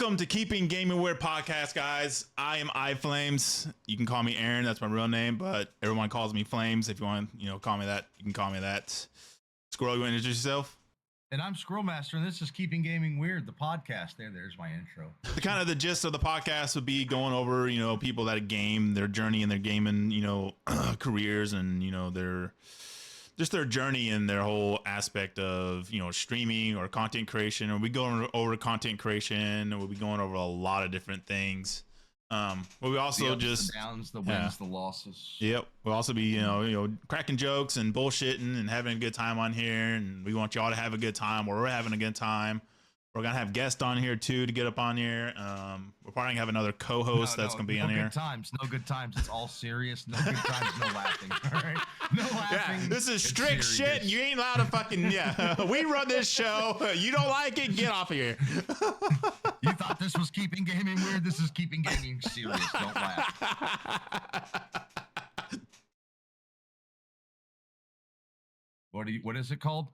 Welcome to Keeping Gaming Weird podcast, guys. I am iFlames. You can call me Aaron. That's my real name, but everyone calls me Flames. If you want, call me that. You can call me that. Squirrel, you want to introduce yourself? And I'm Squirrel Master, and this is Keeping Gaming Weird, the podcast. There's my intro. The gist of the podcast would be going over, people that game, their journey in their gaming, careers, and their journey and their whole aspect of streaming or content creation. Or we go over content creation, or we'll be going over a lot of different things. But we also the downs, the wins, the losses. Yep. We'll also be cracking jokes and bullshitting and having a good time on here, and we want y'all to have a good time, or we're having a good time. We're gonna have guests on here too to get up on here. We're probably gonna have another co-host that's gonna be on here. No good times. It's all serious. No good times. No laughing. All right. No laughing. Yeah, this is strict shit. You ain't allowed to fucking we run this show. You don't like it? Get off of here. You thought this was Keeping Gaming Weird? This is Keeping Gaming Serious. Don't laugh. What is it called?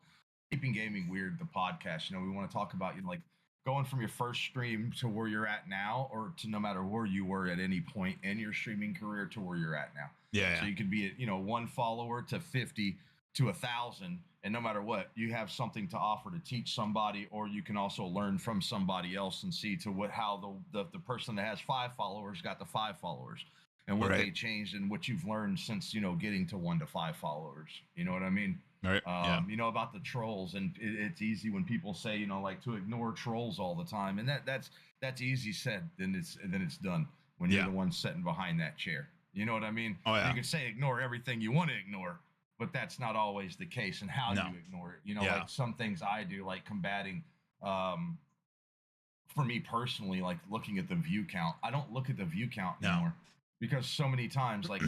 Keeping Gaming Weird, the podcast. We want to talk about like going from your first stream to where you're at now, or to no matter where you were at any point in your streaming career to where you're at now. Yeah. So you could be at 1 follower to 50 to 1,000, and no matter what, you have something to offer to teach somebody, or you can also learn from somebody else and see how the person that has 5 followers got the 5 followers, and what they changed and what you've learned since getting to 1 to 5 followers. You know what I mean? Right. About the trolls, and it's easy when people say like to ignore trolls all the time, and that's easy said than it's done when you're the one sitting behind that chair. You know what I mean? Oh, yeah. You can say ignore everything you want to ignore, but that's not always the case. And how do you ignore it? Like some things I do, like combating. For me personally, like looking at the view count. I don't look at the view count anymore because so many times, like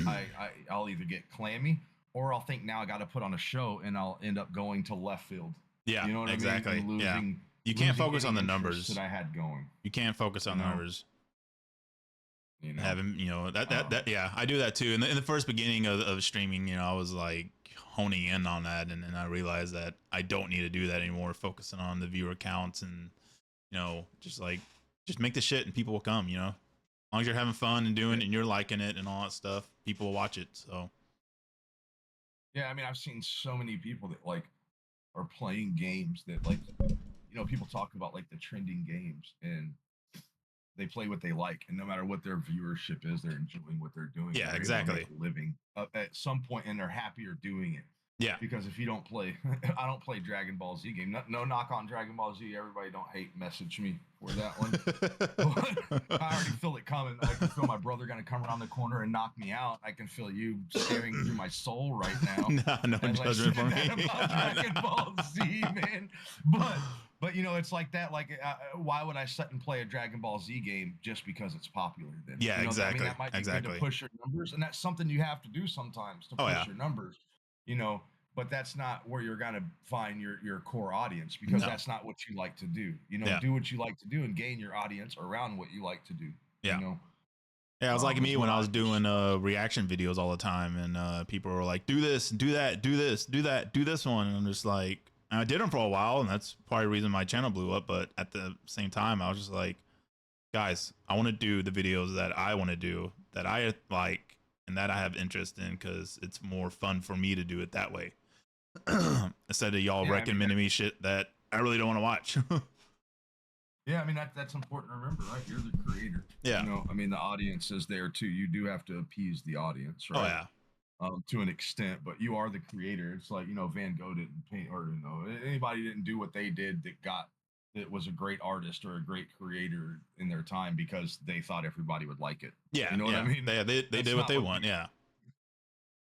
I'll either get clammy, or I'll think now I got to put on a show, and I'll end up going to left field. Yeah, you know what exactly. I mean? You can't focus on the numbers that I had going. You can't focus on the numbers. Having I do that too. In the first beginning of streaming, I was like honing in on that, and I realized that I don't need to do that anymore. Focusing on the viewer counts, and just make the shit, and people will come. As long as you're having fun and doing it, and you're liking it and all that stuff, people will watch it. So. Yeah, I mean, I've seen so many people that like are playing games that people talk about like the trending games, and they play what they like, and no matter what their viewership is, they're enjoying what they're doing. Yeah, they're exactly. Able to make a living at some point, and they're happier doing it. Yeah. Because if you don't play, I don't play Dragon Ball Z game. No knock on Dragon Ball Z. Everybody don't hate message me for that one. I already feel it coming. I can feel my brother going to come around the corner and knock me out. I can feel you staring through my soul right now. No judgment for me. About Dragon Ball Z, man. But it's like that. Like, why would I sit and play a Dragon Ball Z game just because it's popular? Then, yeah, exactly. That might be good to push your numbers, and that's something you have to do sometimes to push your numbers. But that's not where you're gonna find your core audience, because that's not what you like to do. Do what you like to do and gain your audience around what you like to do. Yeah. Yeah, it was like me when I was doing reaction videos all the time, and people were like, "Do this, do that, do this, do that, do this one," and I'm just like, and I did them for a while, and that's probably the reason my channel blew up. But at the same time, I was just like, guys, I want to do the videos that I want to do, that I like, and that I have interest in, because it's more fun for me to do it that way. Instead of y'all recommending me shit that I really don't want to watch. Yeah, I mean, that's important to remember, right? You're the creator. Yeah. The audience is there too. You do have to appease the audience, right? Oh yeah. To an extent, but you are the creator. It's like, Van Gogh didn't paint, or anybody didn't do what they did that was a great artist or a great creator in their time because they thought everybody would like it. Yeah. You know what I mean? They did what they want. Yeah.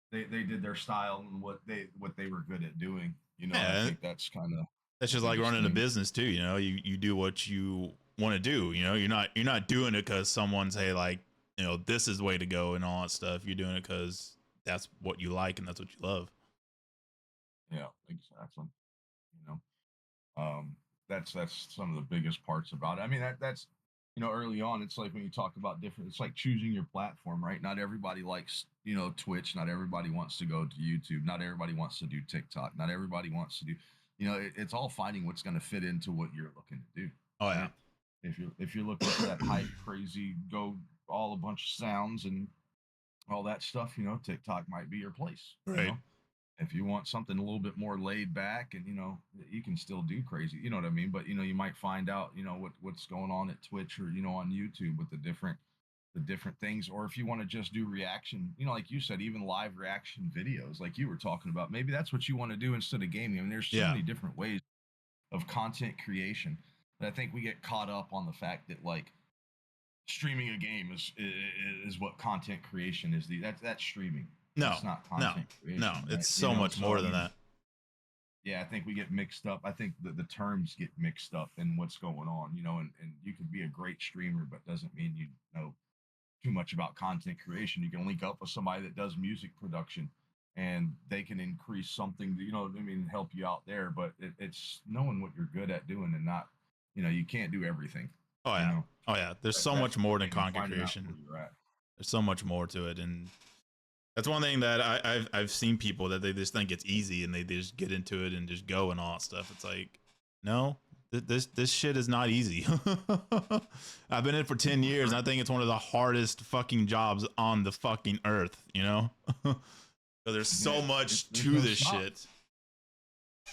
They did their style and what they were good at doing. I think that's kind of. That's just like running a business too. You do what you want to do. You're not doing it because someone say like, this is the way to go and all that stuff. You're doing it because that's what you like and that's what you love. Yeah, exactly. That's some of the biggest parts about it. I mean, that's early on, it's like when you talk about different, it's like choosing your platform, right? Not everybody likes Twitch. Not everybody wants to go to YouTube. Not everybody wants to do TikTok. Not everybody wants to do. It's all finding what's going to fit into what you're looking to do. Oh yeah. If you're looking for that hype, crazy, go all a bunch of sounds and all that stuff, you know, TikTok might be your place. You Right. know, if you want something a little bit more laid back, and you know, you can still do crazy. You know what I mean? But you know, you might find out, you know, what's going on at Twitch or you know on YouTube with the different things. Or if you want to just do reaction, you know, like you said, even live reaction videos, like you were talking about, maybe that's what you want to do instead of gaming. I mean, there's so Yeah. many different ways of content creation. But I think we get caught up on the fact that like streaming a game is what content creation is. That's streaming. No, That's not no, content no. creation, right? It's You so know, much so more I than mean, that. yeah, I think we get mixed up. I think the terms get mixed up in what's going on, you know, and you could be a great streamer, but doesn't mean you know too much about content creation. You can link up with somebody that does music production and they can increase something, you know what I mean, help you out there. But it's knowing what you're good at doing and not, you know, you can't do everything, Oh you yeah. know. Oh yeah. There's so That's much more the than thing, and content finding out creation. where you're at. There's so much more to it, and that's one thing that I've seen people that they just think it's easy and they just get into it and just go and all that stuff. It's like, no, this shit is not easy. I've been in it for 10 years and I think it's one of the hardest fucking jobs on the fucking earth, you know? So there's so Yeah, much there's to no this stop, shit.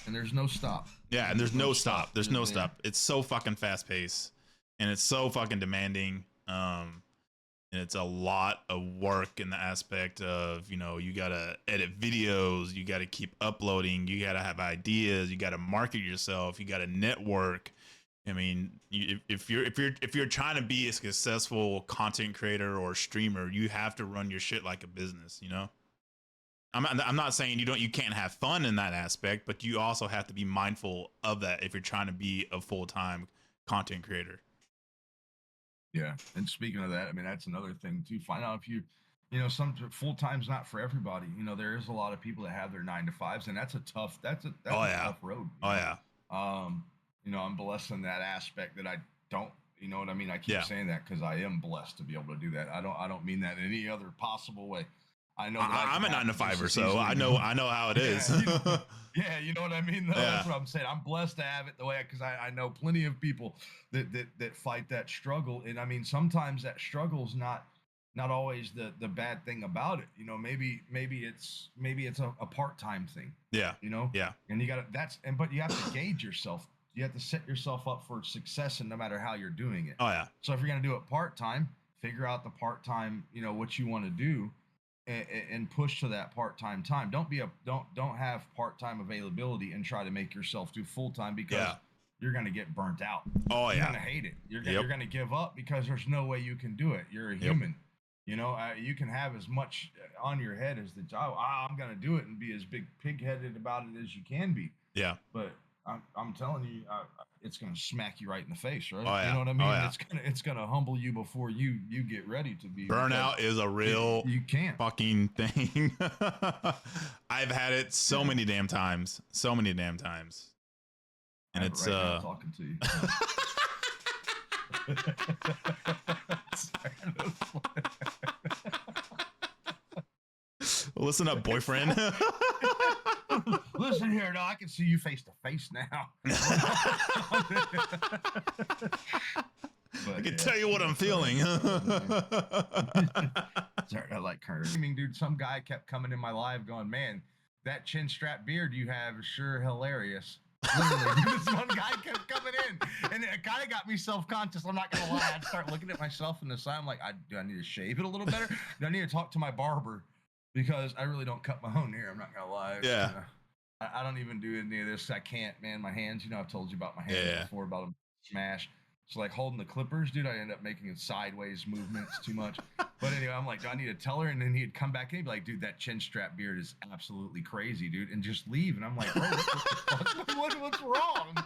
and there's no stop. Yeah, and There's there's no no stop. stop. There's You're no there. stop. It's so fucking fast paced and it's so fucking demanding. And it's a lot of work in the aspect of, you know, you gotta edit videos, you gotta keep uploading, you gotta have ideas, you gotta market yourself, you gotta network. I mean, if you're trying to be a successful content creator or streamer, you have to run your shit like a business, you know. I'm not saying you can't have fun in that aspect, but you also have to be mindful of that if you're trying to be a full-time content creator. Yeah, and speaking of that, I mean that's another thing too. Find out if you know, some full time's not for everybody. You know, there is a lot of people that have their 9 to 5s, and that's Oh a yeah. tough road. Oh yeah. Um, you know, I'm blessed in that aspect that I don't. You know what I mean? I keep Yeah. saying that because I am blessed to be able to do that. I don't mean that in any other possible way. I know that I I'm could a nine have to it just fiver, as so easily I go. know how it Yeah, is. you know, yeah, you know what I mean. Though Yeah. that's what I'm saying. I'm blessed to have it the way because I know plenty of people that fight that struggle, and I mean sometimes that struggle is not always the bad thing about it. You know, maybe it's a part time thing. Yeah. You know, Yeah. and you got to that's and but you have to gauge yourself. You have to set yourself up for success, and no matter how you're doing it. Oh yeah. So if you're gonna do it part time, figure out the part time. You know what you want to do and push to that part-time time. Don't have part-time availability and try to make yourself do full-time because Yeah. you're going to get burnt out. Oh You're yeah. going to hate it. Yep. You're going to give up because there's no way you can do it. You're a Yep. human. You know, you can have as much on your head as the job. I'm going to do it and be as big pig-headed about it as you can be. Yeah. But I'm telling you, it's going to smack you right in the face, right? Oh yeah. You know what I Oh mean? yeah. It's gonna humble you before you get ready to be. Burnout is a real You can't. fucking thing. I've had it so many damn times. So many damn times. And I have it's it right now talking to you. listen up, boyfriend. Listen here, no, I can see you face to face now. I can tell you what I'm feeling. Sorry, I like her. I mean, dude, some guy kept coming in my live going, man, that chin strap beard you have is sure hilarious. Literally, this one guy kept coming in, and it kind of got me self-conscious. I'm not gonna lie. I'd start looking at myself in the side. I'm like, do I need to shave it a little better? Do I need to talk to my barber? Because I really don't cut my own hair. I'm not gonna lie. Yeah. I don't even do any of this. I can't, man. My hands, you know, I've told you about my hands Yeah. before, about them smash. So like holding the clippers, dude, I end up making sideways movements too much. But anyway, I'm like, do I need to tell her? And then he'd come back in and be like, dude, that chin strap beard is absolutely crazy, dude, and just leave. And I'm like, bro, what's wrong?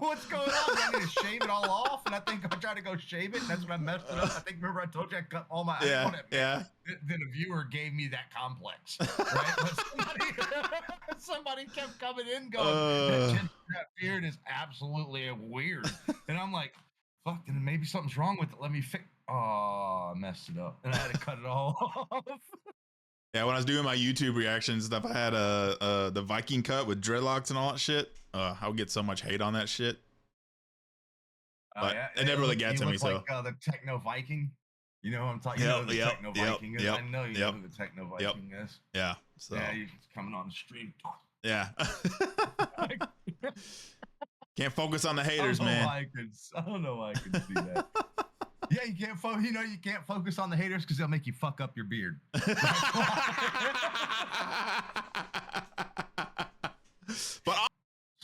What's going on? Do I need to shave it all off? And I think I tried to go shave it, and that's when I messed it up. I think, remember I told you I cut all my Yeah. Yeah. Then a viewer gave me that complex, right? But somebody kept coming in going, that chin strap beard is absolutely weird. And I'm like, fuck, then maybe something's wrong with it. Let me fix. Oh, I messed it up, and I had to cut it all off. Yeah, when I was doing my YouTube reaction stuff, I had the Viking cut with dreadlocks and all that shit. I would get so much hate on that shit. But it never really gets to me. So like the Techno Viking. You know what I'm talking. You Yep, know who the yep, Techno yep, Viking is. yep, I know you yep, know who the Techno yep. Viking is. yeah. So Yeah, he's coming on the stream. yeah. Can't focus on the I haters, don't know man. why I don't know why I could see that. Yeah, you can't you can't focus on the haters because they'll make you fuck up your beard. But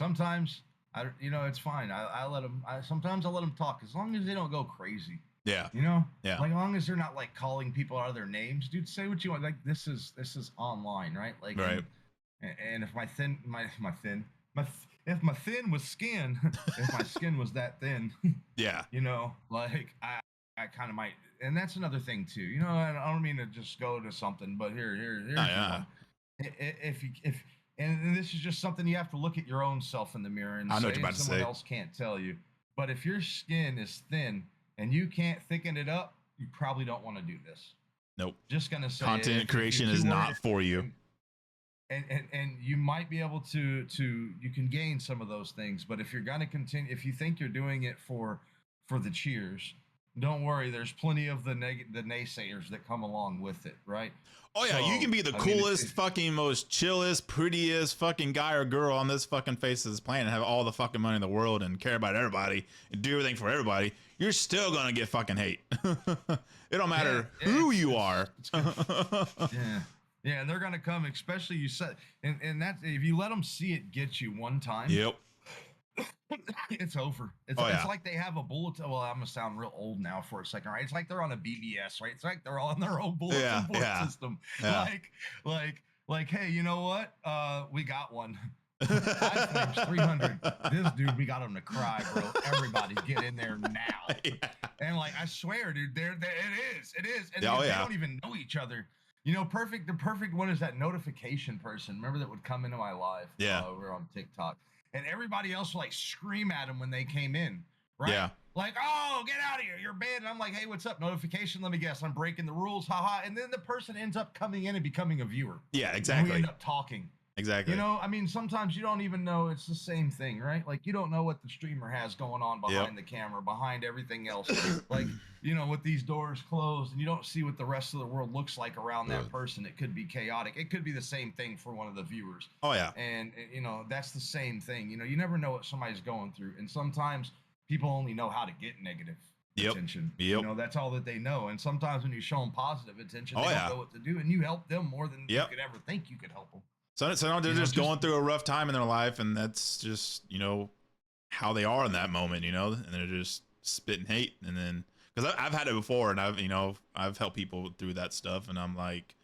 Sometimes it's fine. I let them. Sometimes I let them talk as long as they don't go crazy. yeah, You know, yeah, like as long as they're not like calling people out of their names, dude. Say what you want. Like this is online, right? Like, right. and if if my thin was skin, if my skin was that thin, Yeah, like I kind of might. And that's another thing too. I don't mean to just go to something, but here's yeah. one. If and this is just something you have to look at your own self in the mirror and I know what say, you're about and to someone say. else can't tell you. But if your skin is thin and you can't thicken it up, you probably don't want to do this. Nope. Just gonna say Content creation is not for you. And you might be able to you can gain some of those things, but if you're gonna continue, if you think you're doing it for the cheers, don't worry. There's plenty of the naysayers that come along with it, right? Oh yeah, you can be the coolest, fucking most chillest, prettiest fucking guy or girl on this fucking face of this planet, and have all the fucking money in the world and care about everybody and do everything for everybody. You're still gonna get fucking hate. It don't matter who you are. Yeah, and they're gonna come, especially you said, and that's if you let them see it get you one time. Yep. It's over. It's like they have a bulletin. Well, I'm gonna sound real old now for a second, right? It's like they're on a BBS, right? It's like they're on their own bulletin board system. Yeah. Like, hey, you know what? We got one. iFlames 300. This dude, we got him to cry, bro. Everybody get in there now. Yeah. And like, I swear, dude, it is. And they don't even know each other. The perfect one is that notification person. Remember that would come into my live over on TikTok. And everybody else would like scream at him when they came in, right? Yeah. Like, oh, get out of here. You're banned. And I'm like, hey, what's up? Notification. Let me guess. I'm breaking the rules. Haha. And then the person ends up coming in and becoming a viewer. Yeah, exactly. And we end up talking. Exactly. I mean, sometimes you don't even know it's the same thing, right? Like you don't know what the streamer has going on behind the camera, behind everything else. Like, with these doors closed and you don't see what the rest of the world looks like around that person. It could be chaotic. It could be the same thing for one of the viewers. Oh yeah. And that's the same thing. You never know what somebody's going through. And sometimes people only know how to get negative attention. Yep. That's all that they know. And sometimes when you show them positive attention, they don't know what to do, and you help them more than you could ever think you could help them. So they're just going through a rough time in their life, and that's just how they are in that moment, and they're just spitting hate. And then because I've had it before, and I've helped people through that stuff, and I'm like,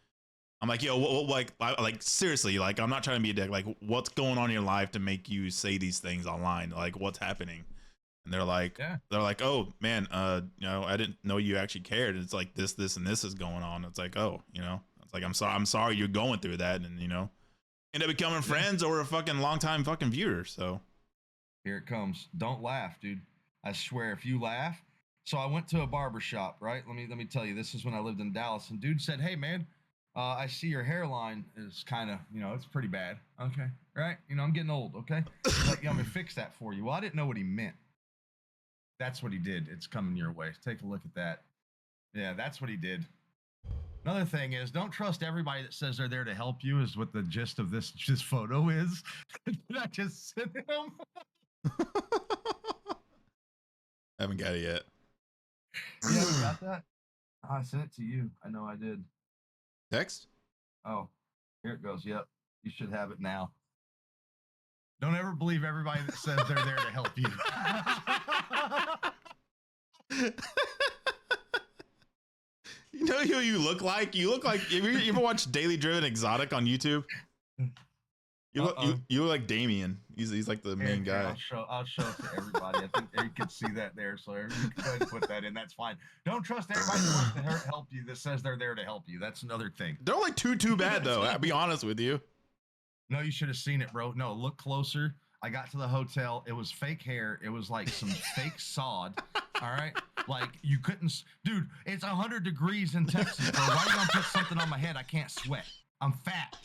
yo, like seriously, like I'm not trying to be a dick. Like, what's going on in your life to make you say these things online? Like, what's happening? And they're like, oh man, I didn't know you actually cared. It's like this, and this is going on. It's like, oh, it's like I'm sorry you're going through that, and end up becoming friends or a fucking long time fucking viewer. So here it comes. Don't laugh, dude. I swear, if you laugh. So I went to a barber shop, right? Let me tell you, this is when I lived in Dallas, and dude said, hey man, I see your hairline is kind of, it's pretty bad. Okay. Right. I'm getting old. Okay. He's like, I'm gonna fix that for you. Well, I didn't know what he meant. That's what he did. It's coming your way. Take a look at that. Yeah, that's what he did. Another thing is, don't trust everybody that says they're there to help you, is what the gist of this photo is. Did I just send him? I haven't got it yet. You haven't got that? Oh, I sent it to you. I know I did. Text? Oh, here it goes. Yep. You should have it now. Don't ever believe everybody that says they're there to help you. You know who you look like? You look like, you ever watch Daily Driven Exotic on YouTube? You look like Damien. He's like the main guy. I'll show it to everybody. I think you can see that there, so you can go ahead and put that in. That's fine. Don't trust everybody that wants to help you that says they're there to help you. That's another thing. They're like too bad though. I'll be honest with you. No, you should have seen it, bro. No, look closer. I got to the hotel. It was fake hair. It was like some fake sod. All right. Like you couldn't, dude, it's 100 degrees in Texas, bro. Why are you going to put something on my head? I can't sweat. I'm fat.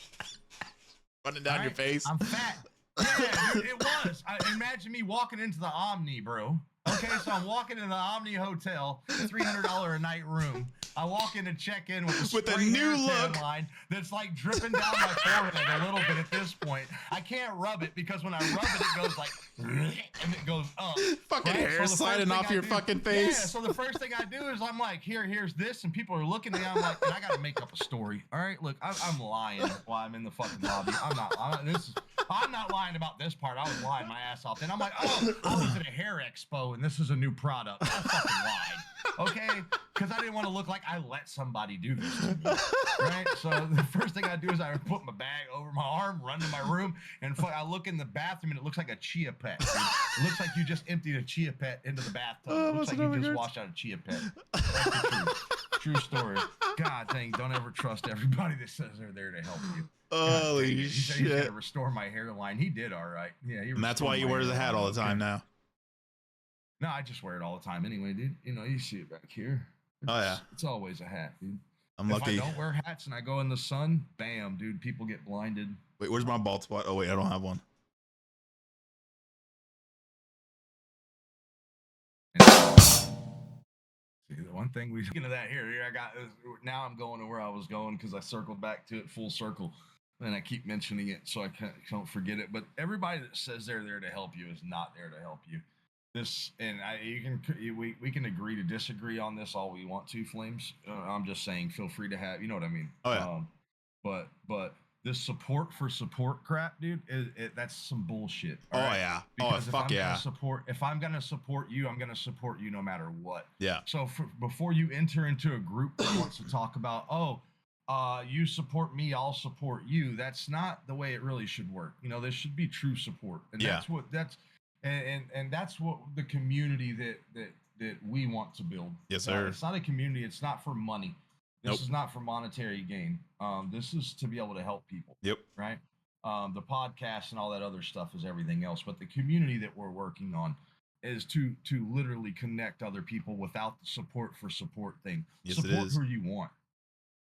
Running down your face. I'm fat. Yeah, dude, it was. Imagine me walking into the Omni, bro. Okay, so I'm walking in the Omni Hotel, $300 a night room. I walk in to check in with a new look line that's like dripping down my forehead a little bit at this point. I can't rub it because when I rub it, it goes like, and it goes up. Fucking hair sliding off your fucking face. Yeah, so the first thing I do is I'm like, here's this, and people are looking at me. I'm like, and I got to make up a story. All right, look, I'm lying while I'm in the fucking lobby. I'm not lying about this part. I was lying my ass off. And I'm like, oh, I was at a hair expo and this is a new product. I fucking lied. Okay? Because I didn't want to look like I let somebody do this to me. Right? So the first thing I do is I put my bag over my arm, run to my room, and I look in the bathroom and it looks like a chia pet. Dude. It looks like you just emptied a chia pet into the bathtub. It looks like you just washed out a chia pet. That's the truth. True story. God dang, don't ever trust everybody that says they're there to help you. Holy he shit. said he's going to restore my hairline. He did all right. Yeah, and that's why you wear the hat all the time now. No, I just wear it all the time anyway, dude. You know, you see it back here. Oh, yeah. It's always a hat, dude. I'm lucky. If I don't wear hats and I go in the sun, bam, dude, people get blinded. Wait, where's my bald spot? Oh, wait, I don't have one. See, the one thing we get into that here I got now I'm going to where I was going because I circled back to it full circle. And I keep mentioning it so I don't forget it. But everybody that says they're there to help you is not there to help you. We can agree to disagree on this all we want to, Flames. I'm just saying, feel free to have, you know what I mean. Oh yeah. But this support for support crap, dude, that's some bullshit. Oh right? Yeah. Because fuck yeah. If I'm gonna support you, I'm gonna support you no matter what. Yeah. So before you enter into a group that wants to talk about, you support me, I'll support you. That's not the way it really should work. You know, there should be true support, and that's what the community that we want to build. Yes, sir. It's not a community. It's not for money. This Nope. is not for monetary gain. This is to be able to help people. Yep. Right. The podcast and all that other stuff is everything else, but the community that we're working on is to literally connect other people without the support for support thing. Yes, support it is. who you want.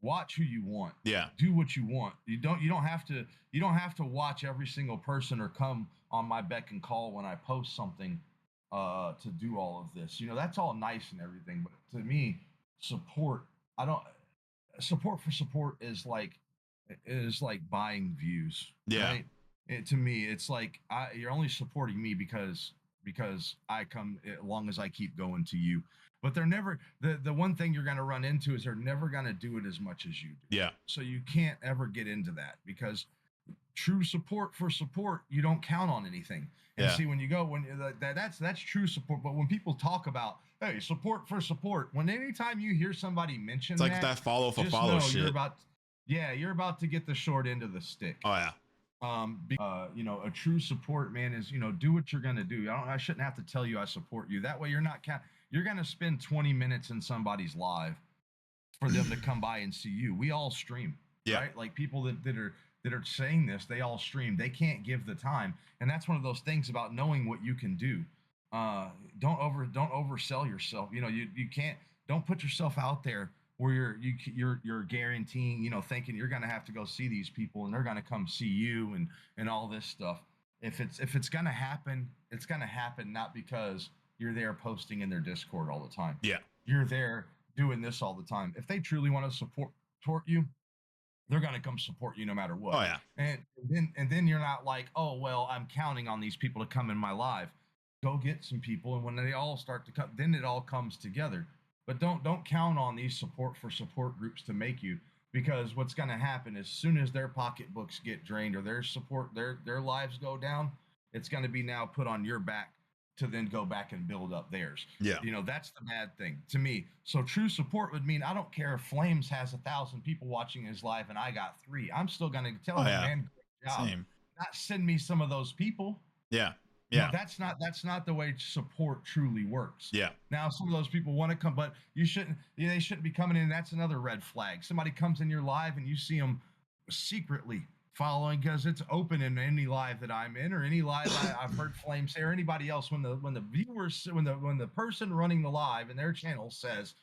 Watch who you want. Yeah. Do what you want. You don't have to watch every single person or come on my beck and call when I post something to do all of this. You know, that's all nice and everything, but to me, support for support is like buying views. Yeah. Right? To me, it's like you're only supporting me because I come as long as I keep going to you. But they're never the one thing you're going to run into is they're never going to do it as much as you do. Yeah. So you can't ever get into that because true support for support, you don't count on anything. And see, when you go that's true support. But when people talk about support for support, anytime you hear somebody mention it's like that follow for follow shit. You're about to get the short end of the stick. Oh yeah. A true support, man, is do what you're gonna do. I shouldn't have to tell you I support you. That way you're not you're gonna spend 20 minutes in somebody's live for them to come by and see you. We all stream, right? Like people that are saying this, they all stream. They can't give the time, and that's one of those things about knowing what you can do. Don't oversell yourself. You can't. Don't put yourself out there where you're guaranteeing, thinking you're gonna have to go see these people and they're gonna come see you and all this stuff. If it's gonna happen, it's gonna happen not because you're there posting in their Discord all the time. Yeah, you're there doing this all the time. If they truly want to support you, they're gonna come support you no matter what. Oh yeah. And then you're not like, oh well, I'm counting on these people to come in my live. Go get some people, and when they all start to come, then it all comes together. But don't count on these support for support groups to make you, because what's going to happen as soon as their pocketbooks get drained or their lives go down, it's going to be now put on your back to then go back and build up theirs. Yeah. That's the bad thing to me. So true support would mean I don't care if Flames has 1,000 people watching his live and I got 3. I'm still going to tell him, man, great job. Same. Not send me some of those people. Yeah. Yeah, that's not the way support truly works. Yeah. Now some of those people want to come, but they shouldn't be coming in. That's another red flag. Somebody comes in your live and you see them secretly following because it's open in any live that I'm in or any live I've heard Flames say or anybody else. When the person running the live and their channel says,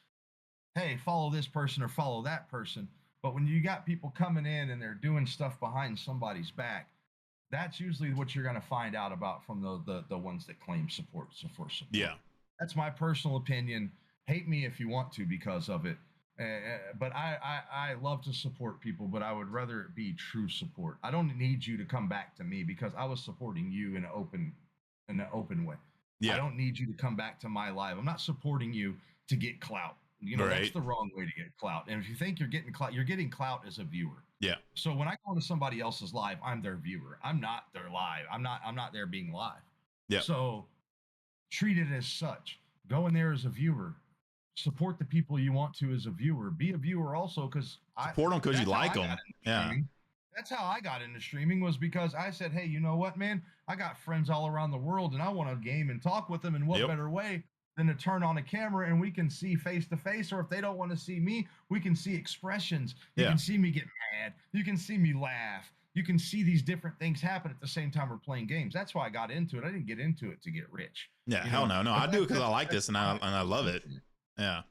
"Hey, follow this person or follow that person," but when you got people coming in and they're doing stuff behind somebody's back, that's usually what you're going to find out about from the ones that claim support. Yeah. That's my personal opinion. Hate me if you want to because of it. But I love to support people, but I would rather it be true support. I don't need you to come back to me because I was supporting you in an open way. I Yeah. don't need you to come back to my live. I'm not supporting you to get clout. You know, that's Right. the wrong way to get clout. And if you think you're getting clout as a viewer. Yeah. So when I go into somebody else's live, I'm their viewer. I'm not their live. I'm not there being live. Yeah. So treat it as such. Go in there as a viewer. Support the people you want to as a viewer. Be a viewer also because I Support them because you that's how like I got them. into Yeah. streaming. That's how I got into streaming was because I said, hey, you know what, man? I got friends all around the world and I want to game and talk with them. And what Yep. better way than to turn on a camera and we can see face to face? Or if they don't want to see me, we can see expressions. You Yeah. can see me get mad. You can see me laugh. You can see these different things happen at the same time we're playing games. That's why I got into it. I didn't get into it to get rich. Yeah. You Hell know, no. but I do it because I like this and fine. I love it. Yeah.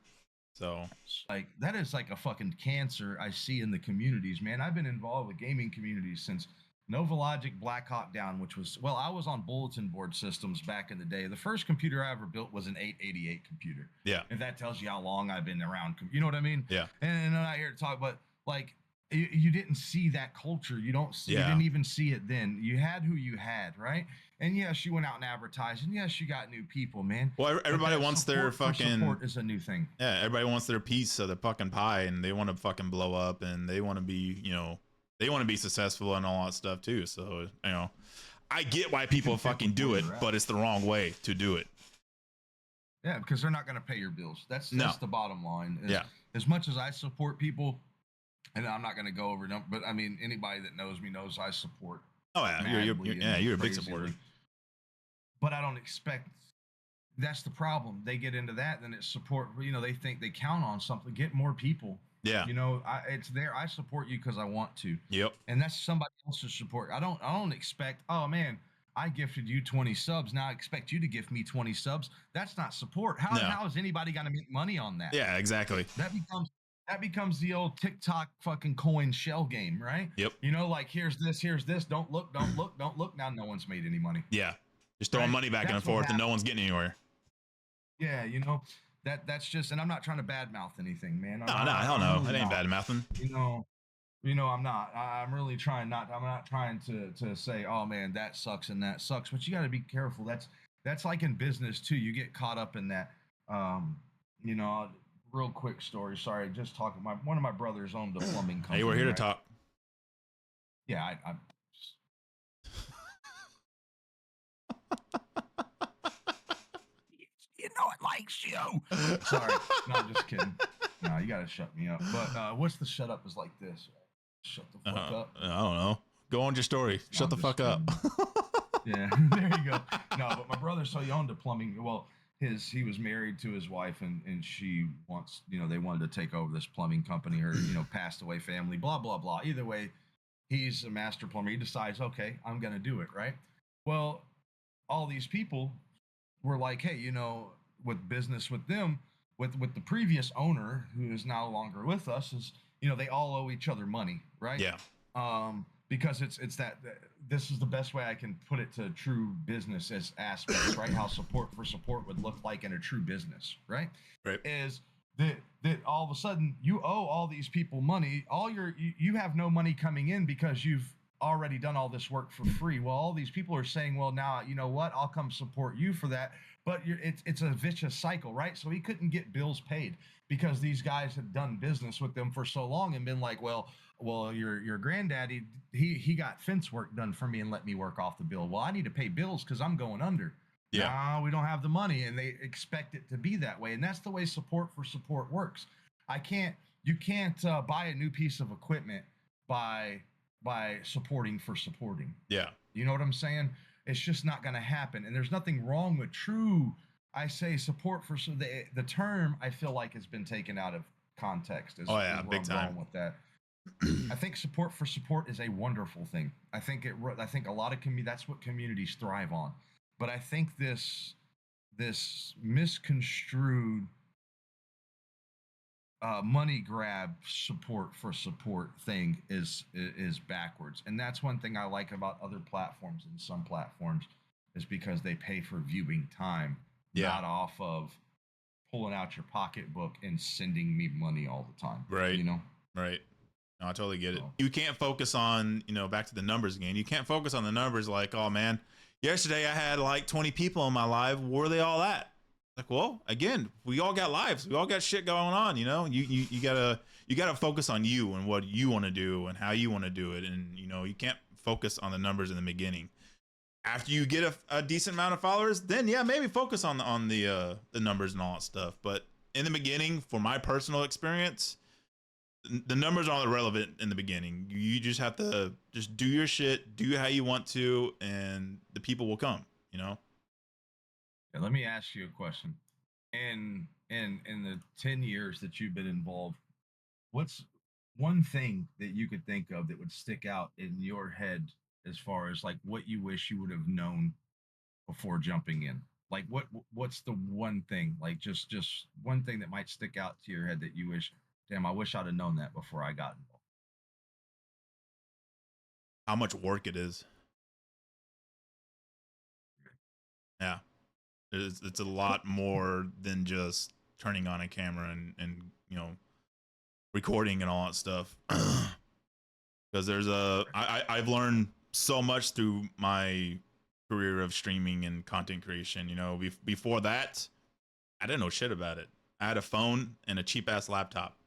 So Like that is like a fucking cancer I see in the communities, man. I've been involved with gaming communities since Nova Logic, Black Hawk Down, which was I was on bulletin board systems back in the day. The first computer I ever built was an 888 computer. yeah. If that tells you how long I've been around, you know what I mean? Yeah. And I'm not here to talk, but like you didn't see that culture. You don't see. Yeah. You didn't even see it then. You had who you had, right? And yes, you went out and advertised, and yes, you got new people, man. Well, everybody wants their fucking support is a new thing. Yeah, everybody wants their piece of the fucking pie and they want to fucking blow up and they want to be, they want to be successful and all that stuff too. So, I get why people fucking do it, but it's the wrong way to do it. Yeah, because they're not going to pay your bills. That's the bottom line. Yeah. As much as I support people, and I'm not going to go over them, but I mean, anybody that knows me knows I support. Oh yeah, you're a big supporter. But I don't expect. That's the problem. They get into that, then it's support. They think they count on something. Get more people. Yeah. It's there. I support you because I want to. Yep. And that's somebody else's support. I don't expect. Oh man, I gifted you 20 subs. Now I expect you to give me 20 subs. That's not support. How is anybody going to make money on that? Yeah, exactly. That becomes the old TikTok fucking coin shell game, right? Yep. Like here's this. Don't look. Now no one's made any money. Yeah. Just throwing money back and forth and no one's getting anywhere. Yeah, that's just, and I'm not trying to badmouth anything, man. No, hell no. That ain't bad mouthing. I'm not. I'm really trying not. I'm not trying to say, oh man, that sucks and that sucks. But you got to be careful. That's like in business too. You get caught up in that. Real quick story. Sorry, just talking. One of my brothers owned a plumbing company. Hey, we're here to talk. Yeah, I'm. It likes you. Sorry, no, I'm just kidding. No, you gotta shut me up. But what's the shut up is like this? Shut the fuck up. I don't know. Go on your story. Shut the fuck up. Yeah, there you go. No, but my brother, so he owned a plumbing. Well, he was married to his wife, and she wants, they wanted to take over this plumbing company. Her, passed away family. Blah blah blah. Either way, he's a master plumber. He decides, okay, I'm gonna do it. Right. Well, all these people were like, hey, with business with them, with the previous owner who is no longer with us, is they all owe each other money, right? Yeah. Because it's that this is the best way I can put it to true business as aspects, right? How support would look like in a true business, right? Right. Is that all of a sudden you owe all these people money, you have no money coming in because you've already done all this work for free. Well, all these people are saying, well, now you know what, I'll come support you for that. But it's a vicious cycle, right? So he couldn't get bills paid because these guys had done business with them for so long and been like, well, your granddaddy, he got fence work done for me and let me work off the bill. Well, I need to pay bills because I'm going under. Yeah. Nah, we don't have the money, and they expect it to be that way. And that's the way support works. You can't buy a new piece of equipment by supporting for supporting. Yeah. You know what I'm saying? It's just not going to happen. And there's nothing wrong with true, I say, support for the term I feel like has been taken out of context. Oh yeah, big time. Wrong with that. I think support for support is a wonderful thing. I think a lot of that's what communities thrive on. But I think this misconstrued money grab support for support thing is backwards. And that's one thing I like about other platforms, and some platforms is because they pay for viewing time Yeah. not off of pulling out your pocketbook and sending me money all the time. Right. You know? Right. No, I totally get it. So, You can't focus on, back to the numbers again. You can't focus on the numbers like, oh man, yesterday I had like 20 people in my live. Where are they all at? Like, well, again, we all got lives. We all got shit going on, You gotta focus on you and what you want to do and how you want to do it. And you can't focus on the numbers in the beginning. After you get a decent amount of followers, then yeah, maybe focus on the numbers and all that stuff. But in the beginning, for my personal experience, the numbers aren't relevant in the beginning. You just have to just do your shit, do how you want to, and the people will come. yeah, let me ask you a question. In the 10 years that you've been involved, what's one thing that you could think of that would stick out in your head as far as like what you wish you would have known before jumping in? Like what's the one thing, like just one thing that might stick out to your head that you wish, damn, I wish I'd have known that before I got involved. How much work it is. Yeah, it's a lot more than just turning on a camera and recording and all that stuff. Because I've learned so much through my career of streaming and content creation. Before that, I didn't know shit about it. I had a phone and a cheap ass laptop.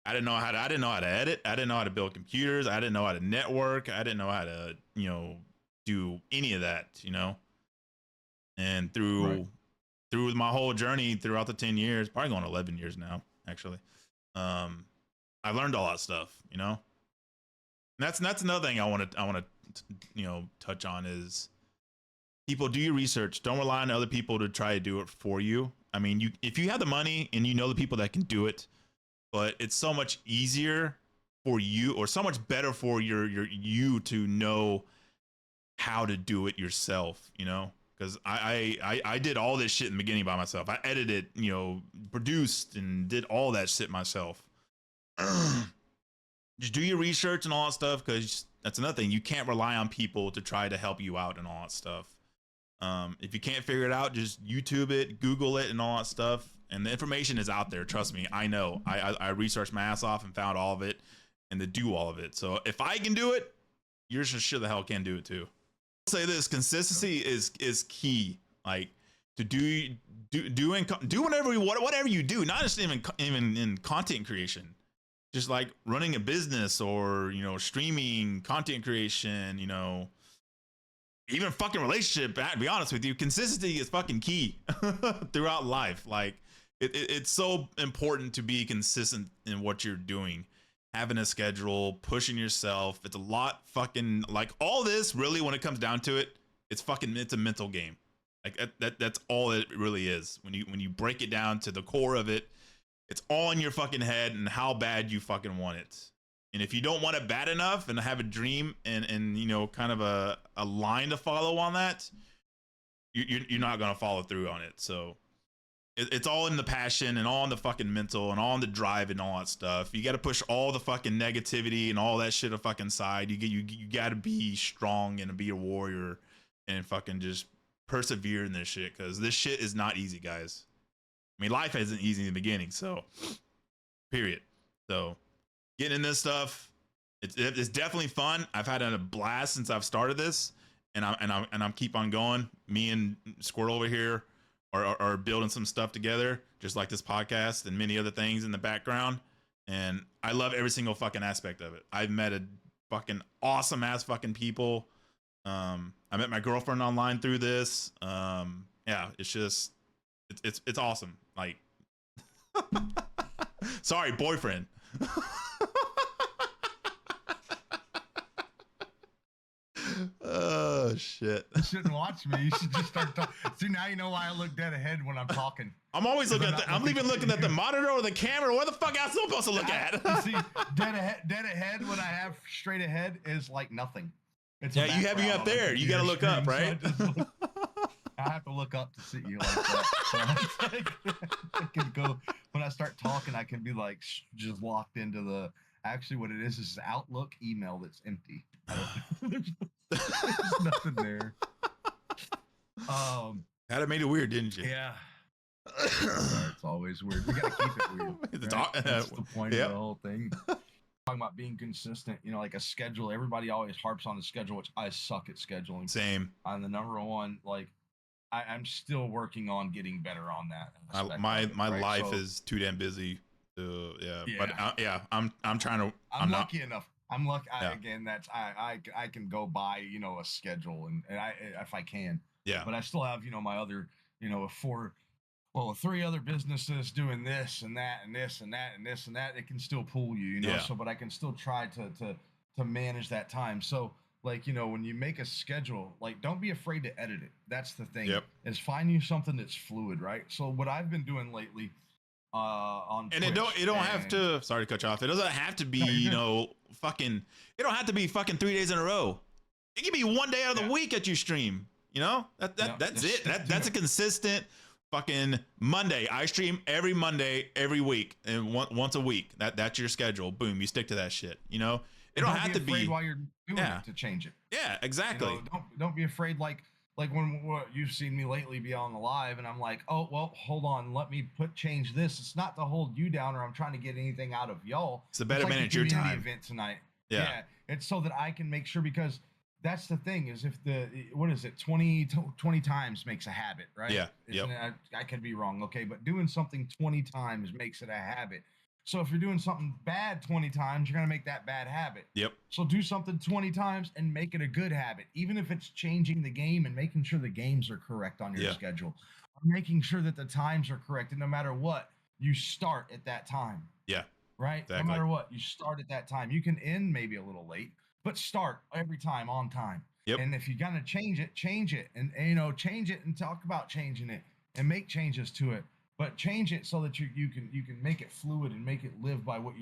I didn't know how to edit. I didn't know how to build computers. I didn't know how to network. I didn't know how to do any of that. And through my whole journey throughout the 10 years, probably going 11 years now, actually, I learned all that stuff. And that's another thing I want to touch on is people, do your research. Don't rely on other people to try to do it for you. I mean, if you have the money and the people that can do it, but it's so much easier for you, or so much better for you to know how to do it yourself, because I did all this shit in the beginning by myself. I edited, produced and did all that shit myself. Just do your research and all that stuff, because that's another thing. You can't rely on people to try to help you out and all that stuff. If you can't figure it out, just YouTube it, Google it, and all that stuff. And the information is out there. Trust me, I know. I researched my ass off and found all of it, and to do all of it. So if I can do it, you're sure the hell can do it too. I'll say this: consistency is key. Like to do whatever you do, not just even in content creation. Just like running a business or streaming, content creation, even fucking relationship. To be honest with you, consistency is fucking key throughout life. Like it's so important to be consistent in what you're doing, having a schedule, pushing yourself. It's a lot fucking like all this really, when it comes down to it, it's a mental game. Like that's all it really is. When you break it down to the core of it, it's all in your fucking head and how bad you fucking want it. And if you don't want it bad enough and have a dream and kind of a line to follow on that, you're not gonna follow through on it. So it's all in the passion and all in the fucking mental and all in the drive and all that stuff. You got to push all the fucking negativity and all that shit a fucking side. You got to be strong and be a warrior and fucking just persevere in this shit, because this shit is not easy, guys. I mean, life isn't easy in the beginning, so period. So getting in this stuff, it's definitely fun. I've had a blast since I've started this, and I'm keep on going. Me and Squirrel over here are building some stuff together, just like this podcast and many other things in the background. And I love every single fucking aspect of it. I've met a fucking awesome ass fucking people. I met my girlfriend online through this. Yeah, it's just it's awesome. Like, sorry, boyfriend. Oh shit! You shouldn't watch me. You should just start talking. See, now you know why I look dead ahead when I'm talking. I'm always looking at I'm even looking at the monitor or the camera. Where the fuck else am I supposed to look at? You see, dead ahead when I have straight ahead is like nothing. It's yeah, you have me up there. You gotta look up, right? So I have to look up to see you like that. So I can go when I start talking. I can be like just locked into the. Actually, what it is Outlook email that's empty. There's nothing there. Had it made it weird, didn't you? Yeah. It's always weird. We got to keep it weird. Right? That's the point of the whole thing. Talking about being consistent, like a schedule. Everybody always harps on the schedule, which I suck at scheduling. Same. I'm the number one. Like, I'm still working on getting better on that. My life is too damn busy. Yeah. But I'm trying to. I'm lucky enough. I'm lucky. Again, that's I can go by a schedule and I if I can. Yeah. But I still have my other 3 other businesses doing this and that and this and that and this and that. It can still pull you, Yeah. So, but I can still try to manage that time. So, like, when you make a schedule, like, don't be afraid to edit it. That's the thing. Yep. Is find you something that's fluid, right? So, what I've been doing lately, on and Twitch, it don't have to. Sorry to cut you off. It doesn't have to be fucking. It don't have to be fucking 3 days in a row. It can be one day out of the week that you stream. That's it. That's a consistent. Fucking Monday. I stream every Monday, every week, and once a week. That's your schedule. Boom, you stick to that shit. It don't have to be while you're doing it to change it. Yeah, exactly. Don't be afraid. Like when you've seen me lately be on the live, and I'm like, oh well, hold on, let me change this. It's not to hold you down, or I'm trying to get anything out of y'all. It's a better manage your time. Event tonight. Yeah, it's so that I can make sure, because that's the thing, is if 20 times makes a habit, right? Yeah. Yep. I could be wrong, okay, but doing something 20 times makes it a habit. So if you're doing something bad 20 times, you're going to make that bad habit. Yep. So do something 20 times and make it a good habit, even if it's changing the game and making sure the games are correct on your schedule, or making sure that the times are correct. And no matter what, you start at that time. Yeah. Right? Exactly. No matter what, you start at that time. You can end maybe a little late, but start every time on time. Yep. And if you're going to change it, and change it and talk about changing it and make changes to it. But change it so that you can make it fluid and make it live by what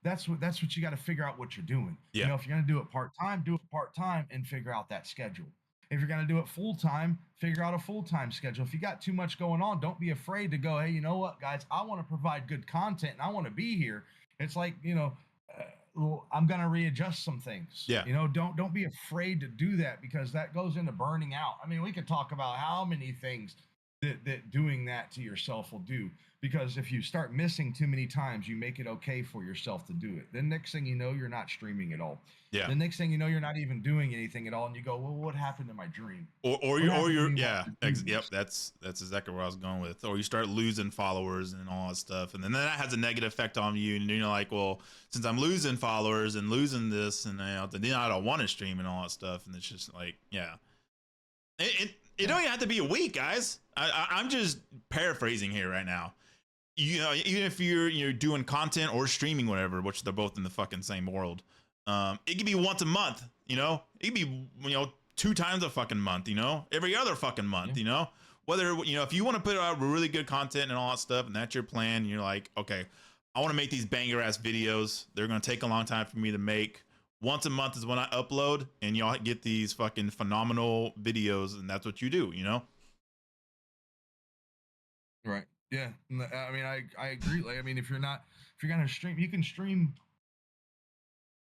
that's what you got to figure out what you're doing. Yeah. If you're going to do it part-time, do it part-time and figure out that schedule. If you're going to do it full-time, figure out a full-time schedule. If you got too much going on, don't be afraid to go, hey, you know what, guys, I want to provide good content and I want to be here. It's like, I'm going to readjust some things. Yeah. Don't be afraid to do that, because that goes into burning out. I mean, we could talk about how many things that doing that to yourself will do, because if you start missing too many times, you make it okay for yourself to do it. Then next thing you know, you're not streaming at all. Yeah. The next thing you know, you're not even doing anything at all, and you go, well, what happened to my dream? Or yep, that's exactly where I was going with. Or you start losing followers and all that stuff, and then that has a negative effect on you, and you're like, well, since I'm losing followers and losing this, and then I don't want to stream and all that stuff, and it's just like, it don't even have to be a week, guys. I'm just paraphrasing here right now. Even if you're doing content or streaming, whatever, which they're both in the fucking same world, it could be once a month. It could be 2 times a fucking month. Every other fucking month. Whether if you want to put out really good content and all that stuff, and that's your plan, and you're like, okay, I want to make these banger ass videos. They're gonna take a long time for me to make. Once a month is when I upload, and y'all get these fucking phenomenal videos, and that's what you do, Right. Yeah. I mean, I agree. Like, I mean, if you're gonna stream, you can stream.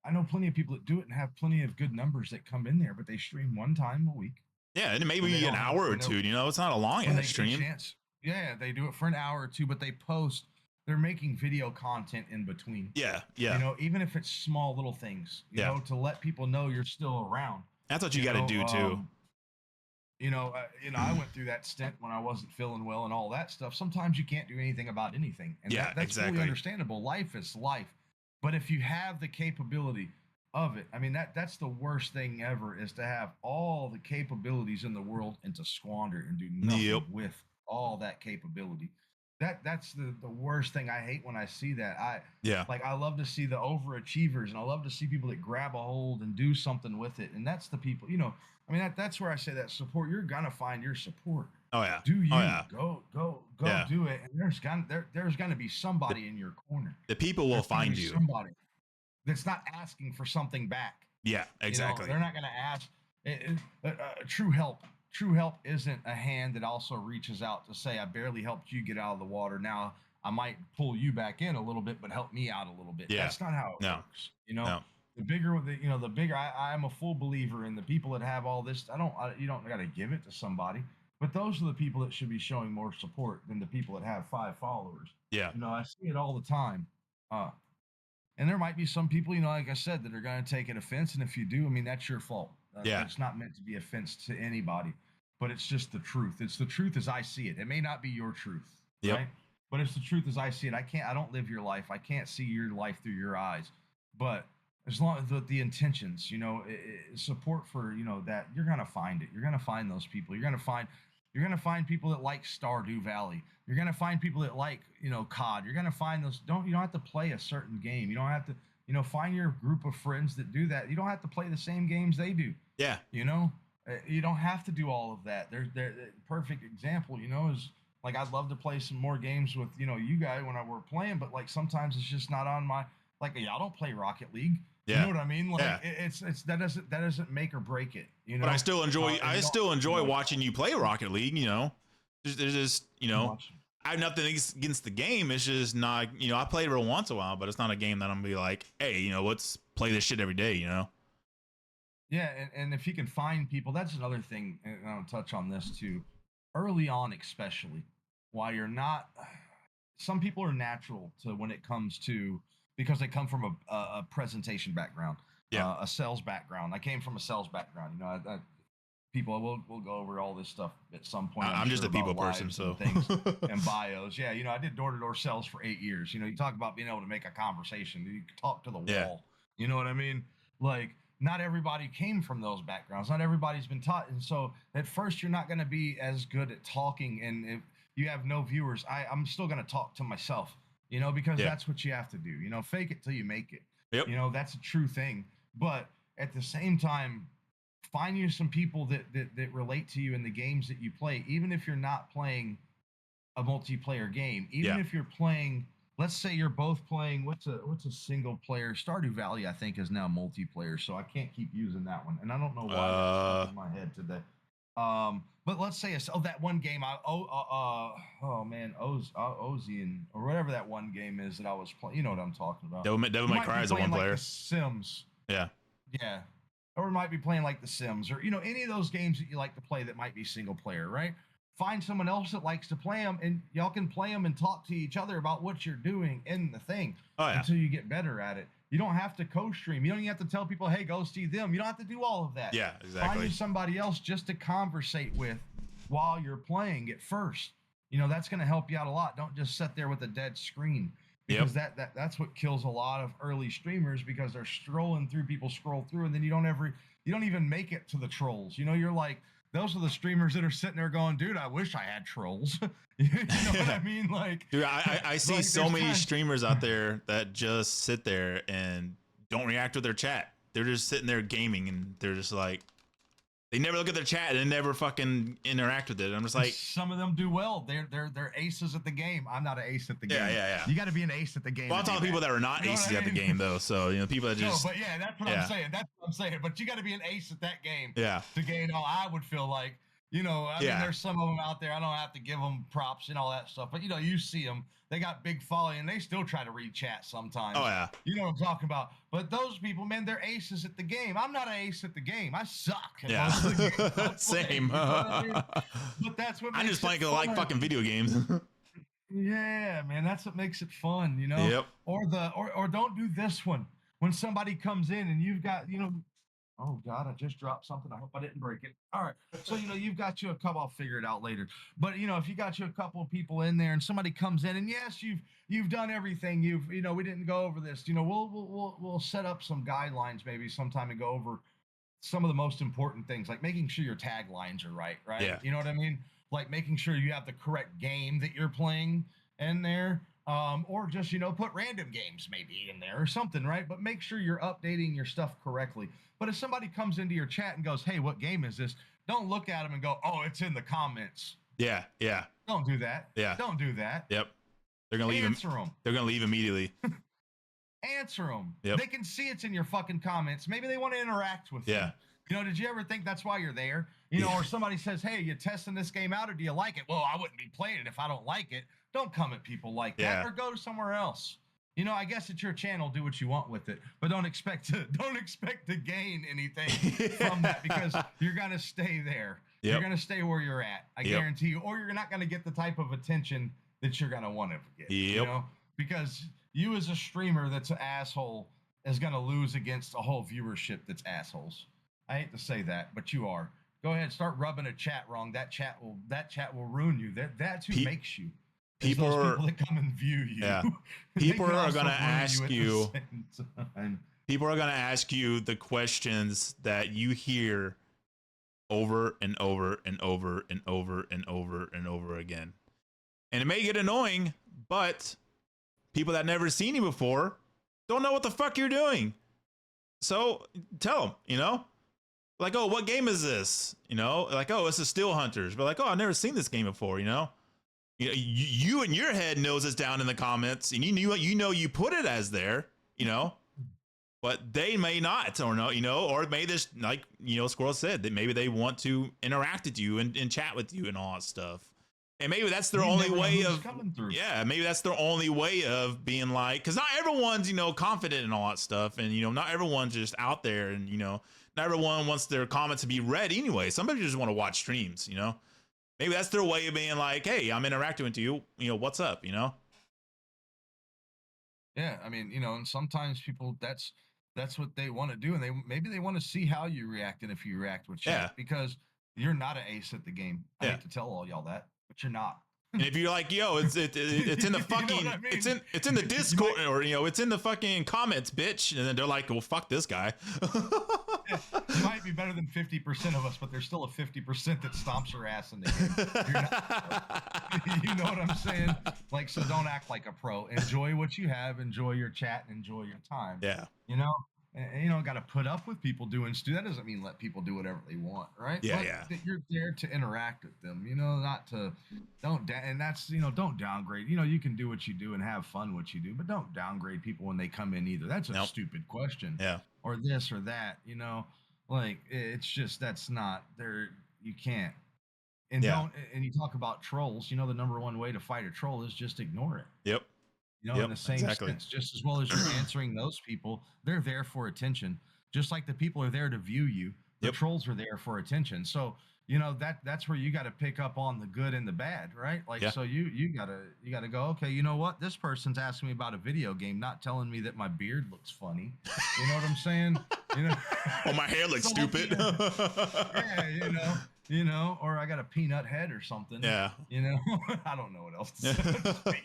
I know plenty of people that do it and have plenty of good numbers that come in there, but they stream 1 time a week. Yeah, and maybe an hour or 2. It's not a long ass stream. Yeah, they do it for an hour or 2, but they post. They're making video content in between. Yeah. Even if it's small little things, you know, to let people know you're still around. That's what you got to do too. I went through that stint when I wasn't feeling well and all that stuff. Sometimes you can't do anything about anything, and that's exactly. Really understandable. Life is life, but if you have the capability of it, I mean, that's the worst thing ever, is to have all the capabilities in the world and to squander and do nothing with all that capability. That's the worst thing. I hate when I see that. I love to see the overachievers, and I love to see people that grab a hold and do something with it. And that's the people, I mean, that's where I say that support. You're gonna find your support. Oh yeah. Do you go do it? And there's gonna be somebody in your corner. The people will find you. Somebody that's not asking for something back. Yeah, exactly. They're not gonna ask. True help. True help isn't a hand that also reaches out to say, I barely helped you get out of the water. Now I might pull you back in a little bit, but help me out a little bit. Yeah. That's not how it works. The bigger, I am a full believer in the people that have all this. You don't got to give it to somebody. But those are the people that should be showing more support than the people that have 5 followers. Yeah. I see it all the time. Uh, and there might be some people, like I said, that are going to take an offense. And if you do, I mean, that's your fault. Yeah. It's not meant to be offense to anybody, but it's just the truth. It's the truth as I see it. It may not be your truth, right? But it's the truth as I see it. I don't live your life. I can't see your life through your eyes. But as long as the intentions, support for, that, you're going to find it. You're going to find those people. You're going to find people that like Stardew Valley. You're going to find people that like, COD. You're going to find those. You don't have to play a certain game. You don't have to, find your group of friends that do that. You don't have to play the same games they do. Yeah. You don't have to do all of that. There's perfect example, is like, I'd love to play some more games with, you guys when we're playing, but like sometimes it's just not on my, like, I don't play Rocket League. Yeah. You know what I mean? Like it's that doesn't make or break it. But I still enjoy watching you play Rocket League. There's just I have nothing against the game. It's just not I play it every once in a while, but it's not a game that I'm gonna be like, hey, let's play this shit every day. Yeah, and if you can find people, that's another thing, and I'll touch on this too. Early on, especially, while you're not, some people are natural to when it comes to, because they come from a presentation background, a sales background. I came from a sales background. People we'll go over all this stuff at some point. I'm just a people person, so things and bios. Yeah, I did door-to-door sales for 8 years. You talk about being able to make a conversation. You talk to the wall. You know what I mean? Like, not everybody came from those backgrounds. Not everybody's been taught, and so at first you're not going to be as good at talking. And if you have no viewers, I'm still going to talk to myself. Because that's what you have to do. Fake it till you make it. Yep. That's a true thing. But at the same time, find you some people that relate to you in the games that you play, even if you're not playing a multiplayer game. Even if you're playing, let's say you're both playing, what's a single player? Stardew Valley, I think, is now multiplayer, so I can't keep using that one. And I don't know why that's in my head today. But let's say that one game Ozian or whatever that one game is that I was playing. You know what I'm talking about. Devil May Cry is a one player. Like The Sims. Yeah. Yeah. Or might be playing like The Sims or any of those games that you like to play that might be single player, right? Find someone else that likes to play them, and y'all can play them and talk to each other about what you're doing in the thing until you get better at it. You don't have to co-stream. You don't even have to tell people, hey, go see them. You don't have to do all of that. Yeah, exactly. Find you somebody else just to conversate with while you're playing at first. That's going to help you out a lot. Don't just sit there with a dead screen, because that's what kills a lot of early streamers, because they're scrolling through, people scroll through, and then you don't even make it to the trolls. You're like, those are the streamers that are sitting there going, dude, I wish I had trolls. You know what I mean? Like, dude, I see like, so many streamers out there that just sit there and don't react with their chat. They're just sitting there gaming, and they're just like, they never look at their chat and they never fucking interact with it. I'm just like, some of them do well. They're aces at the game. I'm not an ace at the game. Yeah. You got to be an ace at the game. Well, I'm talking people that are not aces at the game though. So people that just. No, but yeah, that's what I'm saying. That's what I'm saying. But you got to be an ace at that game. Yeah. To gain all, I would feel like. I mean, there's some of them out there. I don't have to give them props and all that stuff, but you see them. They got big following, and they still try to read chat sometimes. Oh yeah. You know what I'm talking about. But those people, man, they're aces at the game. I'm not an ace at the game. I suck. Yeah. Same. But that's what. I just like fucking video games. Yeah, man, that's what makes it fun. Yep. Or don't do this one when somebody comes in and you've got Oh God, I just dropped something. I hope I didn't break it. All right. So, you've got you a couple, I'll figure it out later. But, if you got you a couple of people in there and somebody comes in and yes, you've done everything. We didn't go over this. We'll set up some guidelines maybe sometime and go over some of the most important things, like making sure your taglines are right? Yeah. You know what I mean? Like making sure you have the correct game that you're playing in there. Or just, put random games maybe in there or something, right? But make sure you're updating your stuff correctly. But if somebody comes into your chat and goes, hey, what game is this? Don't look at them and go, oh, it's in the comments. Yeah. Don't do that. Yeah. Don't do that. Yep. They're going to leave. Answer them. They're going to leave immediately. Answer them. Yep. They can see it's in your fucking comments. Maybe they want to interact with you. Did you ever think that's why you're there? Or somebody says, hey, you testing this game out or do you like it? Well, I wouldn't be playing it if I don't like it. Don't come at people like that or go to somewhere else. I guess it's your channel. Do what you want with it, but don't expect to gain anything from that because you're going to stay there. Yep. You're going to stay where you're at. I Yep. guarantee you. Or you're not going to get the type of attention that you're going to want to get. Yep. You know, because you as a streamer that's an asshole is going to lose against a whole viewership that's assholes. I hate to say that, but you are. Go ahead, start rubbing a chat wrong. That chat will ruin you. That's who makes you. People that come and view you. Yeah. People are gonna ask you. People are gonna ask you the questions that you hear over and over and over and over and over and over again, and it may get annoying, but people that never seen you before don't know what the fuck you're doing. So tell them, you know, like, oh, what game is this? You know, like, oh, it's a Steel Hunters. But like, oh, I've never seen this game before. You know, you in your head knows it's down in the comments, and you put it as there. You know, but they may not, or no, you know, or maybe this, like, you know, Squirrel said that maybe they want to interact with you and chat with you and all that stuff. And maybe that's their only way of, yeah, maybe that's their only way of being like, because not everyone's, you know, confident and all that stuff. And, you know, not everyone's just out there, and, you know, not everyone wants their comments to be read anyway. Somebody just want to watch streams, you know, maybe that's their way of being like, hey, I'm interacting with you, you know, what's up, you know? Yeah. I mean, you know, and sometimes people, that's what they want to do. And maybe they want to see how you react. And if you react with chat, because you're not an ace at the game. I hate to tell all y'all that, but you're not. And if you're like, yo, it's in the fucking, you know I mean? it's in the Discord, or, you know, it's in the fucking comments, bitch. And then they're like, well, fuck this guy. You might be better than 50% of us, but there's still a 50% that stomps your ass in the game. You know what I'm saying? Like, so don't act like a pro. Enjoy what you have. Enjoy your chat. And enjoy your time. Yeah. You know? And you don't got to put up with people doing that doesn't mean let people do whatever they want, right? Yeah, That you're there to interact with them, you know, not to and that's, you know, don't downgrade. You know, you can do what you do and have fun what you do, but don't downgrade people when they come in either. That's a stupid question. Yeah. Or this or that, you know, like it's just that's not there. You can't. And and you talk about trolls, you know, the number one way to fight a troll is just ignore it. Yep. You know, in the same sense, just as well as you're answering those people, they're there for attention. Just like the people are there to view you, the trolls are there for attention. So, you know, that's where you got to pick up on the good and the bad, right? Like, so you gotta go, okay, you know what? This person's asking me about a video game, not telling me that my beard looks funny. You know what I'm saying? You know, or my hair looks stupid. Yeah, you know, or I got a peanut head or something. Yeah. You know, I don't know what else to say.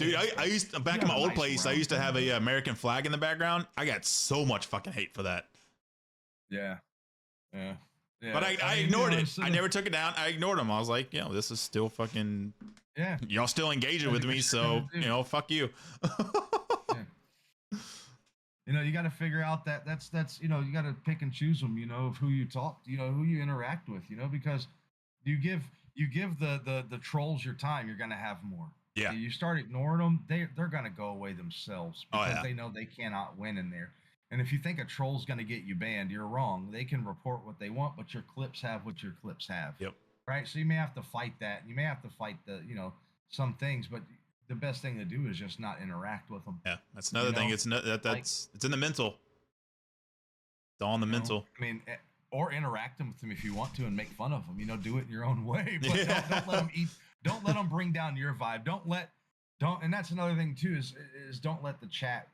Dude, I used to, back in my old place, I used to have a American flag in the background. I got so much fucking hate for that. Yeah. Yeah. Yeah. But I ignored it. I never took it down. I ignored them. I was like, you know, this is still fucking, y'all still engaging with me. So, you know, fuck you. You know, you got to figure out that's, you know, you got to pick and choose them, you know, of who you talk, you know, who you interact with, you know, because you give the trolls your time, you're going to have more. Yeah. You start ignoring them, they're going to go away themselves because they know they cannot win in there. And if you think a troll's going to get you banned, you're wrong. They can report what they want, but your clips have what your clips have. Yep. Right. So you may have to fight that. You may have to fight you know, some things, but the best thing to do is just not interact with them. Yeah, that's another thing. It's it's in the mental. It's all in the mental. I mean, or interact with them if you want to and make fun of them. You know, do it in your own way. But don't let them eat. Don't let them bring down your vibe. And that's another thing too is don't let the chat.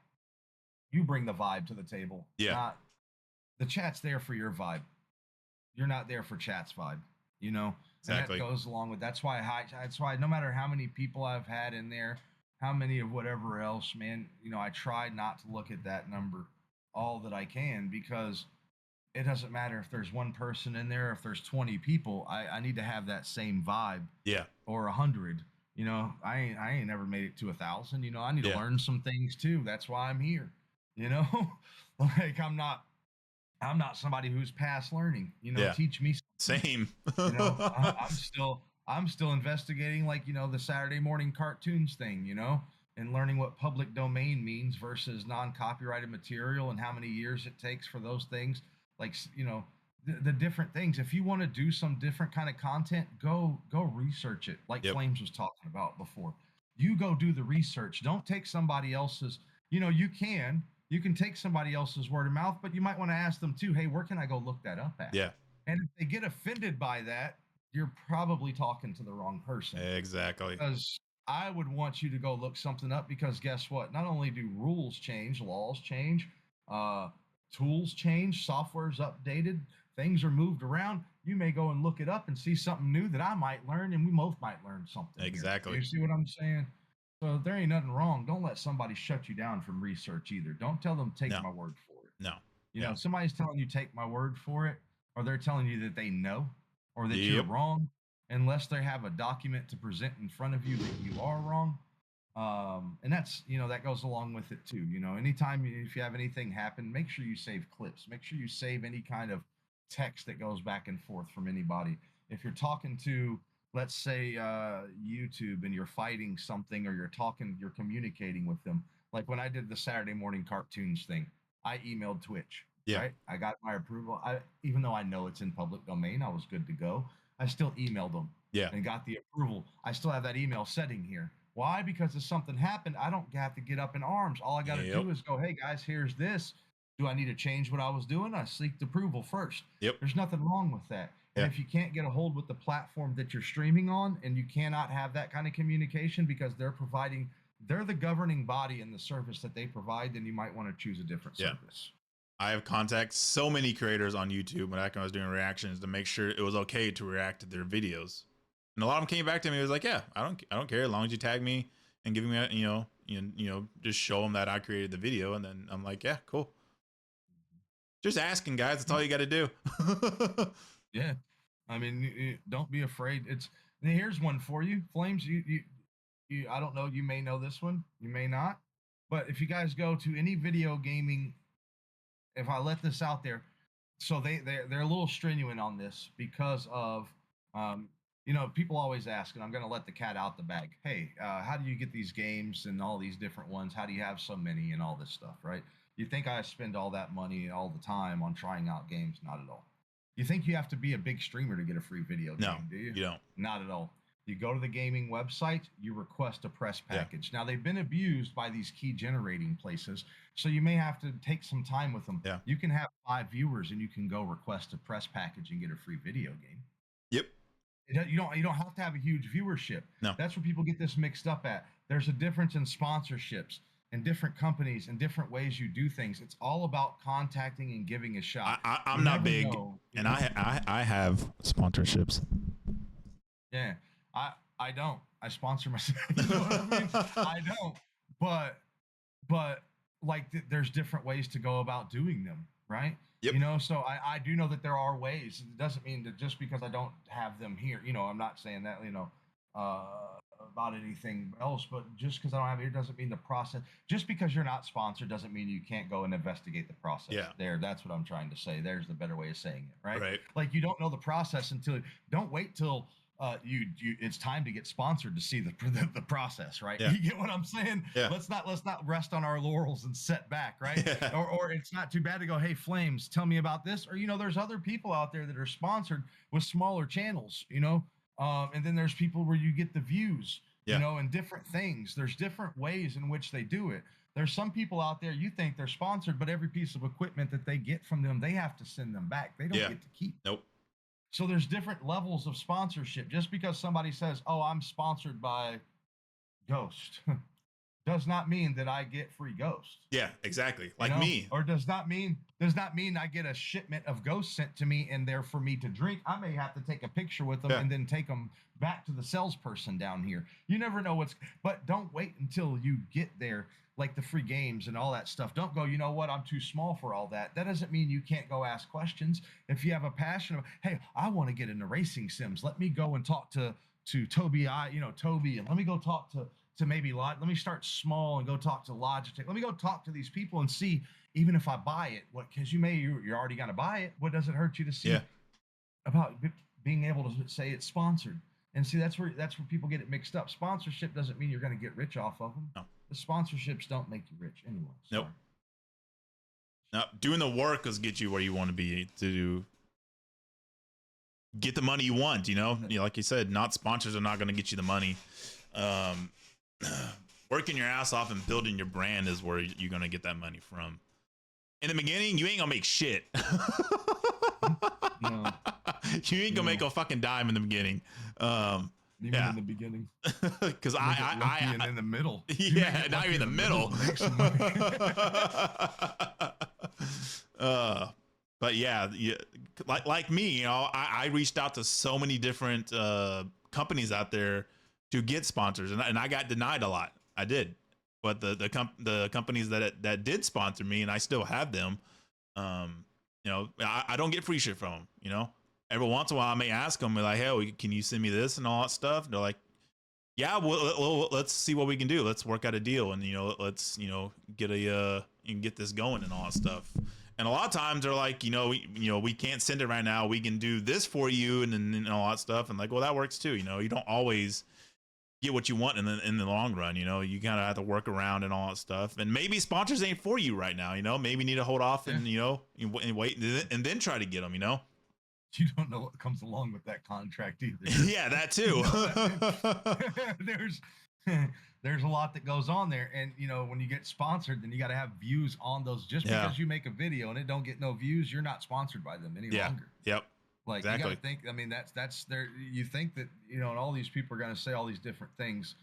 You bring the vibe to the table. Yeah. The chat's there for your vibe. You're not there for chat's vibe. You know. Exactly. And that goes along with that's why no matter how many people I've had in there, how many of whatever else, man, you know, I try not to look at that number all that I can, because it doesn't matter if there's one person in there, if there's 20 people, I need to have that same vibe. Yeah. Or 100. You know, I ain't never made it to 1,000. You know, I need to learn some things too. That's why I'm here. You know, like I'm not somebody who's past learning, you know, teach me something. Same. You know, I'm still investigating, like, you know, the Saturday morning cartoons thing, you know, and learning what public domain means versus non-copyrighted material and how many years it takes for those things. Like, you know, the different things. If you want to do some different kind of content, go research it. Like Flames was talking about before. You go do the research. Don't take somebody else's, you know, you can take somebody else's word of mouth, but you might want to ask them too, hey, where can I go look that up at? Yeah. And if they get offended by that, you're probably talking to the wrong person. Exactly. Because I would want you to go look something up because guess what? Not only do rules change, laws change, uh, tools change, software's updated, things are moved around. You may go and look it up and see something new that I might learn, and we both might learn something. Exactly. Here. You see what I'm saying? So there ain't nothing wrong. Don't let somebody shut you down from research either. Don't tell them take my word for it. No. You know, somebody's telling you take my word for it, or they're telling you that they know, or that you're wrong, unless they have a document to present in front of you that you are wrong. And that's, you know, that goes along with it too. You know, anytime if you have anything happen, make sure you save clips. Make sure you save any kind of text that goes back and forth from anybody. If you're talking to, let's say, YouTube, and you're fighting something, or you're communicating with them. Like when I did the Saturday morning cartoons thing, I emailed Twitch. Yeah. Right. I got my approval. Even though I know it's in public domain, I was good to go. I still emailed them. Yeah. And got the approval. I still have that email setting here. Why? Because if something happened, I don't have to get up in arms. All I got to do is go, hey guys, here's this. Do I need to change what I was doing? I seeked approval first. Yep. There's nothing wrong with that. And if you can't get a hold with the platform that you're streaming on, and you cannot have that kind of communication because they're the governing body in the service that they provide, then you might want to choose a different service. I have contacted so many creators on YouTube when I was doing reactions to make sure it was okay to react to their videos, and a lot of them came back to me. It was like, yeah, I don't care as long as you tag me and give me a, you know, just show them that I created the video, and then I'm like, yeah, cool. Just asking, guys. That's all you got to do. Yeah, I mean, don't be afraid. Here's one for you, Flames. You I don't know. You may know this one. You may not. But if you guys go to any video gaming, if I let this out there, so they're a little strenuous on this because of you know, people always ask, and I'm going to let the cat out the bag. Hey, how do you get these games and all these different ones? How do you have so many and all this stuff, right? You think I spend all that money all the time on trying out games? Not at all. You think you have to be a big streamer to get a free video game? Do you? You don't. Not at all. You go to the gaming website, you request a press package. Now, they've been abused by these key generating places, so you may have to take some time with them. Yeah. You can have 5 viewers and you can go request a press package and get a free video game. Yep. You don't have to have a huge viewership. No. That's where people get this mixed up at. There's a difference in sponsorships and different companies and different ways you do things. It's all about contacting and giving a shot. I'm not big, and I have sponsorships. Yeah. I don't. I sponsor myself. You know what I mean? I don't. But like there's different ways to go about doing them, right? Yep. You know, so I do know that there are ways. It doesn't mean that just because I don't have them here, you know, I'm not saying that, you know, about anything else, but just because I don't have it here doesn't mean the process. Just because you're not sponsored doesn't mean you can't go and investigate the process. Yeah. That's what I'm trying to say. There's the better way of saying it, right? Right. Like you don't know the process don't wait till it's time to get sponsored to see the process, right? Yeah. You get what I'm saying? Yeah. Let's not rest on our laurels and set back, right? Yeah. Or it's not too bad to go, hey, Flames, tell me about this. Or, you know, there's other people out there that are sponsored with smaller channels, you know, and then there's people where you get the views, you know, and different things. There's different ways in which they do it. There's some people out there, you think they're sponsored, but every piece of equipment that they get from them, they have to send them back. They don't get to keep. Nope. So there's different levels of sponsorship. Just because somebody says, "Oh, I'm sponsored by Ghost," does not mean that I get free Ghost. Yeah, exactly. Like, you know? me. Or does not mean I get a shipment of Ghost sent to me and there for me to drink. I may have to take a picture with them and then take them back to the salesperson down here. You never know but don't wait until you get there, like the free games and all that stuff. Don't go, you know what, I'm too small for all that. That doesn't mean you can't go ask questions. If you have a passion hey, I want to get into racing sims. Let me go and talk to Toby, and let me go talk to maybe let me start small and go talk to Logitech. Let me go talk to these people and see, even if I buy it, because you're already going to buy it. What does it hurt you to see about being able to say it's sponsored? And see, that's where people get it mixed up. Sponsorship doesn't mean you're going to get rich off of them. No. The sponsorships don't make you rich anyway. Nope. No, doing the work will get you where you want to be to get the money you want. You know, like you said, not sponsors are not going to get you the money. Working your ass off and building your brand is where you're going to get that money from. In the beginning, you ain't going to make shit. No. you ain't gonna make a fucking dime in the beginning. Even in the beginning, because I and in the middle. Yeah, not even in the middle. Make some money. But yeah, like me, you know, I reached out to so many different companies out there to get sponsors, and I got denied a lot. I did, but the companies that did sponsor me, and I still have them. You know, I don't get free shit from them. You know, every once in a while I may ask them, like, hey, can you send me this and all that stuff? And they're like, yeah, well, let's see what we can do. Let's work out a deal, and you know, let's get get this going and all that stuff. And a lot of times they're like, we can't send it right now. We can do this for you, and all that stuff. And like, well, that works too. You know, you don't always get what you want in the long run. You know, you kind of have to work around and all that stuff. And maybe sponsors ain't for you right now. You know, maybe you need to hold off and and wait and then try to get them. You know. You don't know what comes along with that contract either. Yeah, that too. There's a lot that goes on there, and when you get sponsored, then you got to have views on those. Just because you make a video and it don't get no views, you're not sponsored by them any longer. Yep. Like exactly. You got to think. I mean, that's there. You think that and all these people are going to say all these different things.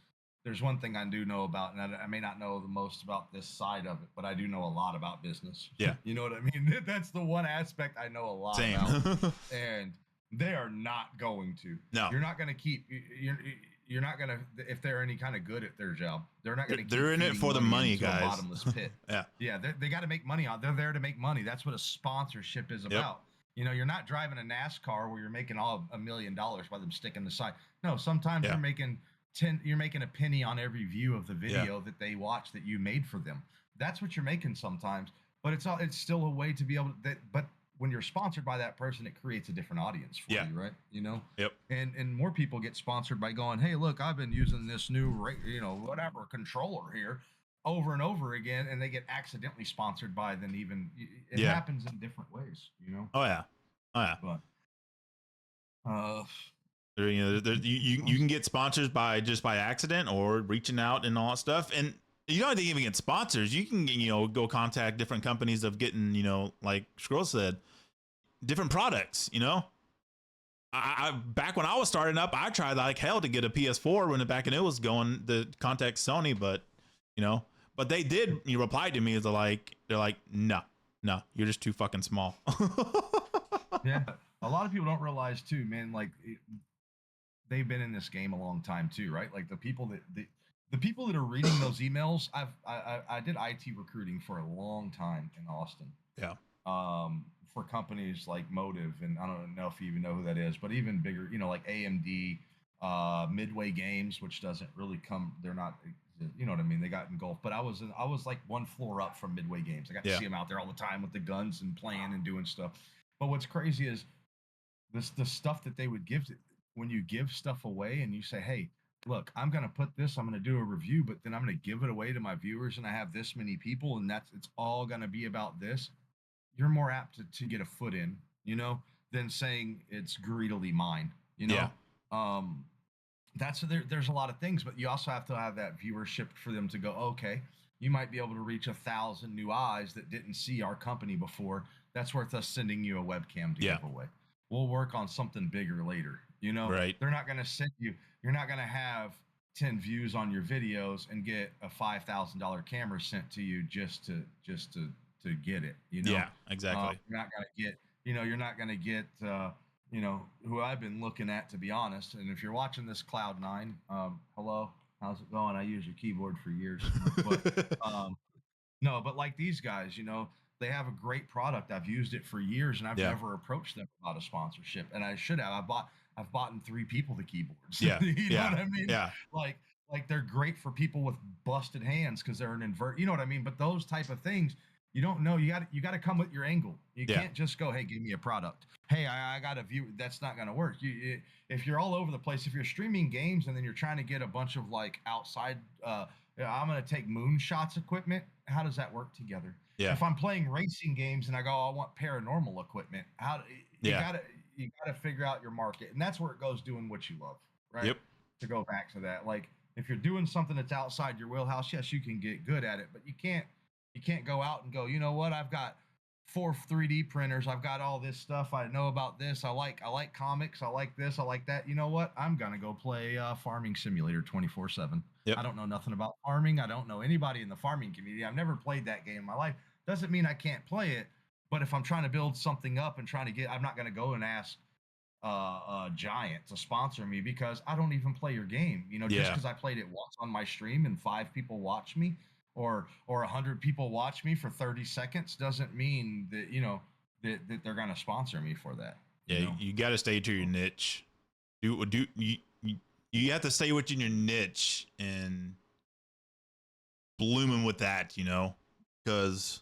There's one thing I do know about, and I may not know the most about this side of it, but I do know a lot about business. Yeah. You know what I mean? That's the one aspect I know a lot Same. about. And they are not going to. No. You're not going to keep. You're not going to, if they're any kind of good at their job, they're not going to. They're in it for the money, guys. A bottomless pit. Yeah. Yeah. They got to make money on. They're there to make money. That's what a sponsorship is about. You're not driving a NASCAR where you're making $1 million by them sticking the side. No, sometimes you're making a penny on every view of the video that they watch that you made for them. That's what you're making sometimes, but it's still a way to be able to, but when you're sponsored by that person, it creates a different audience for you, right? Yep. And more people get sponsored by going, hey, look, I've been using this new, whatever controller here over and over again, and they get accidentally sponsored by then. Even it happens in different ways, Oh yeah. But you can get sponsors by accident or reaching out and all that stuff. And you don't even get sponsors. You can go contact different companies of getting like Scroll said, different products. I back when I was starting up, I tried like hell to get a PS4 when it was going to contact Sony, but but they did reply to me as they're like no, you're just too fucking small. Yeah, a lot of people don't realize too, man. Like they've been in this game a long time too, right? Like the people that are reading those emails. I did IT recruiting for a long time in Austin. Yeah. For companies like Motive, and I don't know if you even know who that is, but even bigger, like AMD, Midway Games, which doesn't really come. They're not. You know what I mean? They got engulfed, but I was like one floor up from Midway Games. I got to see them out there all the time with the guns and playing and doing stuff. But what's crazy is the stuff that they would give when you give stuff away and you say, hey, look, I'm going to put this, I'm going to do a review, but then I'm going to give it away to my viewers, and I have this many people, and it's all going to be about this. You're more apt to get a foot in, than saying it's greedily mine, Yeah. There's a lot of things, but you also have to have that viewership for them to go, okay, you might be able to reach 1,000 new eyes that didn't see our company before. That's worth us sending you a webcam to give away. We'll work on something bigger later. Right. They're not going to send you. You're not going to have 10 views on your videos and get a $5,000 camera sent to you just to get it. Yeah, exactly. You're not going to get. You're not going to get. Who I've been looking at, to be honest. And if you're watching this, Cloud9, hello, how's it going? I use your keyboard for years, but no, but like these guys, they have a great product. I've used it for years, and I've never approached them about a sponsorship, and I should have. I've bought in 3 people the keyboards. Yeah, you know what I mean? Yeah, like they're great for people with busted hands because they're an invert. You know what I mean? But those type of things, you don't know. You got to come with your angle. You can't just go, hey, give me a product. Hey, I got a view. That's not going to work. If you're all over the place, if you're streaming games and then you're trying to get a bunch of like outside, I'm going to take moonshots equipment. How does that work together? Yeah. If I'm playing racing games and I go, I want paranormal equipment. You gotta figure out your market, and that's where it goes doing what you love, right? Yep. To go back to that, like if you're doing something that's outside your wheelhouse, yes, you can get good at it, but you can't go out and go, you know what? I've got 4 3D printers. I've got all this stuff. I know about this. I like comics. I like this. I like that. You know what? I'm gonna go play Farming Simulator 24/7. Yep. I don't know nothing about farming. I don't know anybody in the farming community. I've never played that game in my life. Doesn't mean I can't play it. But if I'm trying to build something up and trying to get, I'm not gonna go and ask Giant to sponsor me because I don't even play your game. You know, just Yeah. because I played it once on my stream and 5 people watch me, or 100 people watch me for 30 seconds doesn't mean that that they're gonna sponsor me for that. Yeah. You know, You got to stay to your niche. You have to stay within your niche and blooming with that, because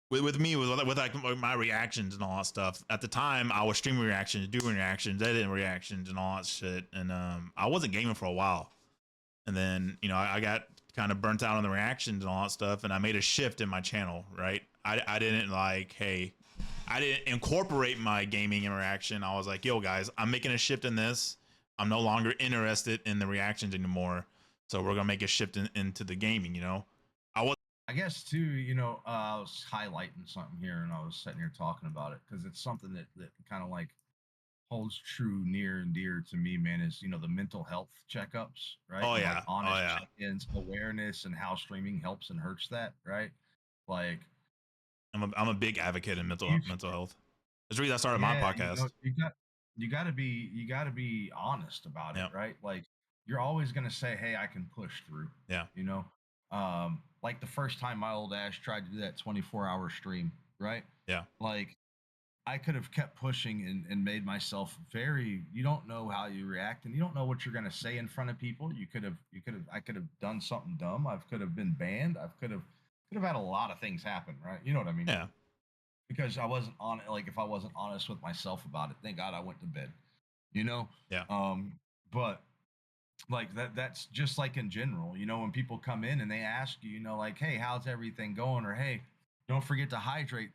with me with like my reactions and all that stuff at the time I was streaming reactions, doing reactions, editing reactions and all that shit, and I wasn't gaming for a while, and then I got kind of burnt out on the reactions and all that stuff, and I made a shift in my channel, right? I didn't I didn't incorporate my gaming interaction. I was like, yo guys, I'm making a shift in this. I'm no longer interested in the reactions anymore, so we're gonna make a shift into the gaming. I guess too. I was highlighting something here, and I was sitting here talking about it because it's something that kind of like holds true near and dear to me, man. Is the mental health checkups, right? Oh And like yeah, oh honest yeah. check-ins, awareness, and how streaming helps and hurts that, right? Like I'm a big advocate in you mental health. That's the reason I started my Yeah, podcast. you got to be honest about it, Yeah, right? Like you're always going to say, "Hey, I can push through." yeah, You know? Like the first time my old ass tried to do that 24-hour stream, right? yeah, Like I could have kept pushing and made myself very you don't know how you react and you don't know what you're going to say in front of people. I could have done something dumb. I could have been banned. I could have had a lot of things happen, right? You know what I mean? yeah, Because I wasn't on like if I wasn't honest with myself about it, thank God I went to bed. You know? yeah, But like that's just like in general, when people come in and they ask you, like, hey, how's everything going? Or hey, don't forget to hydrate.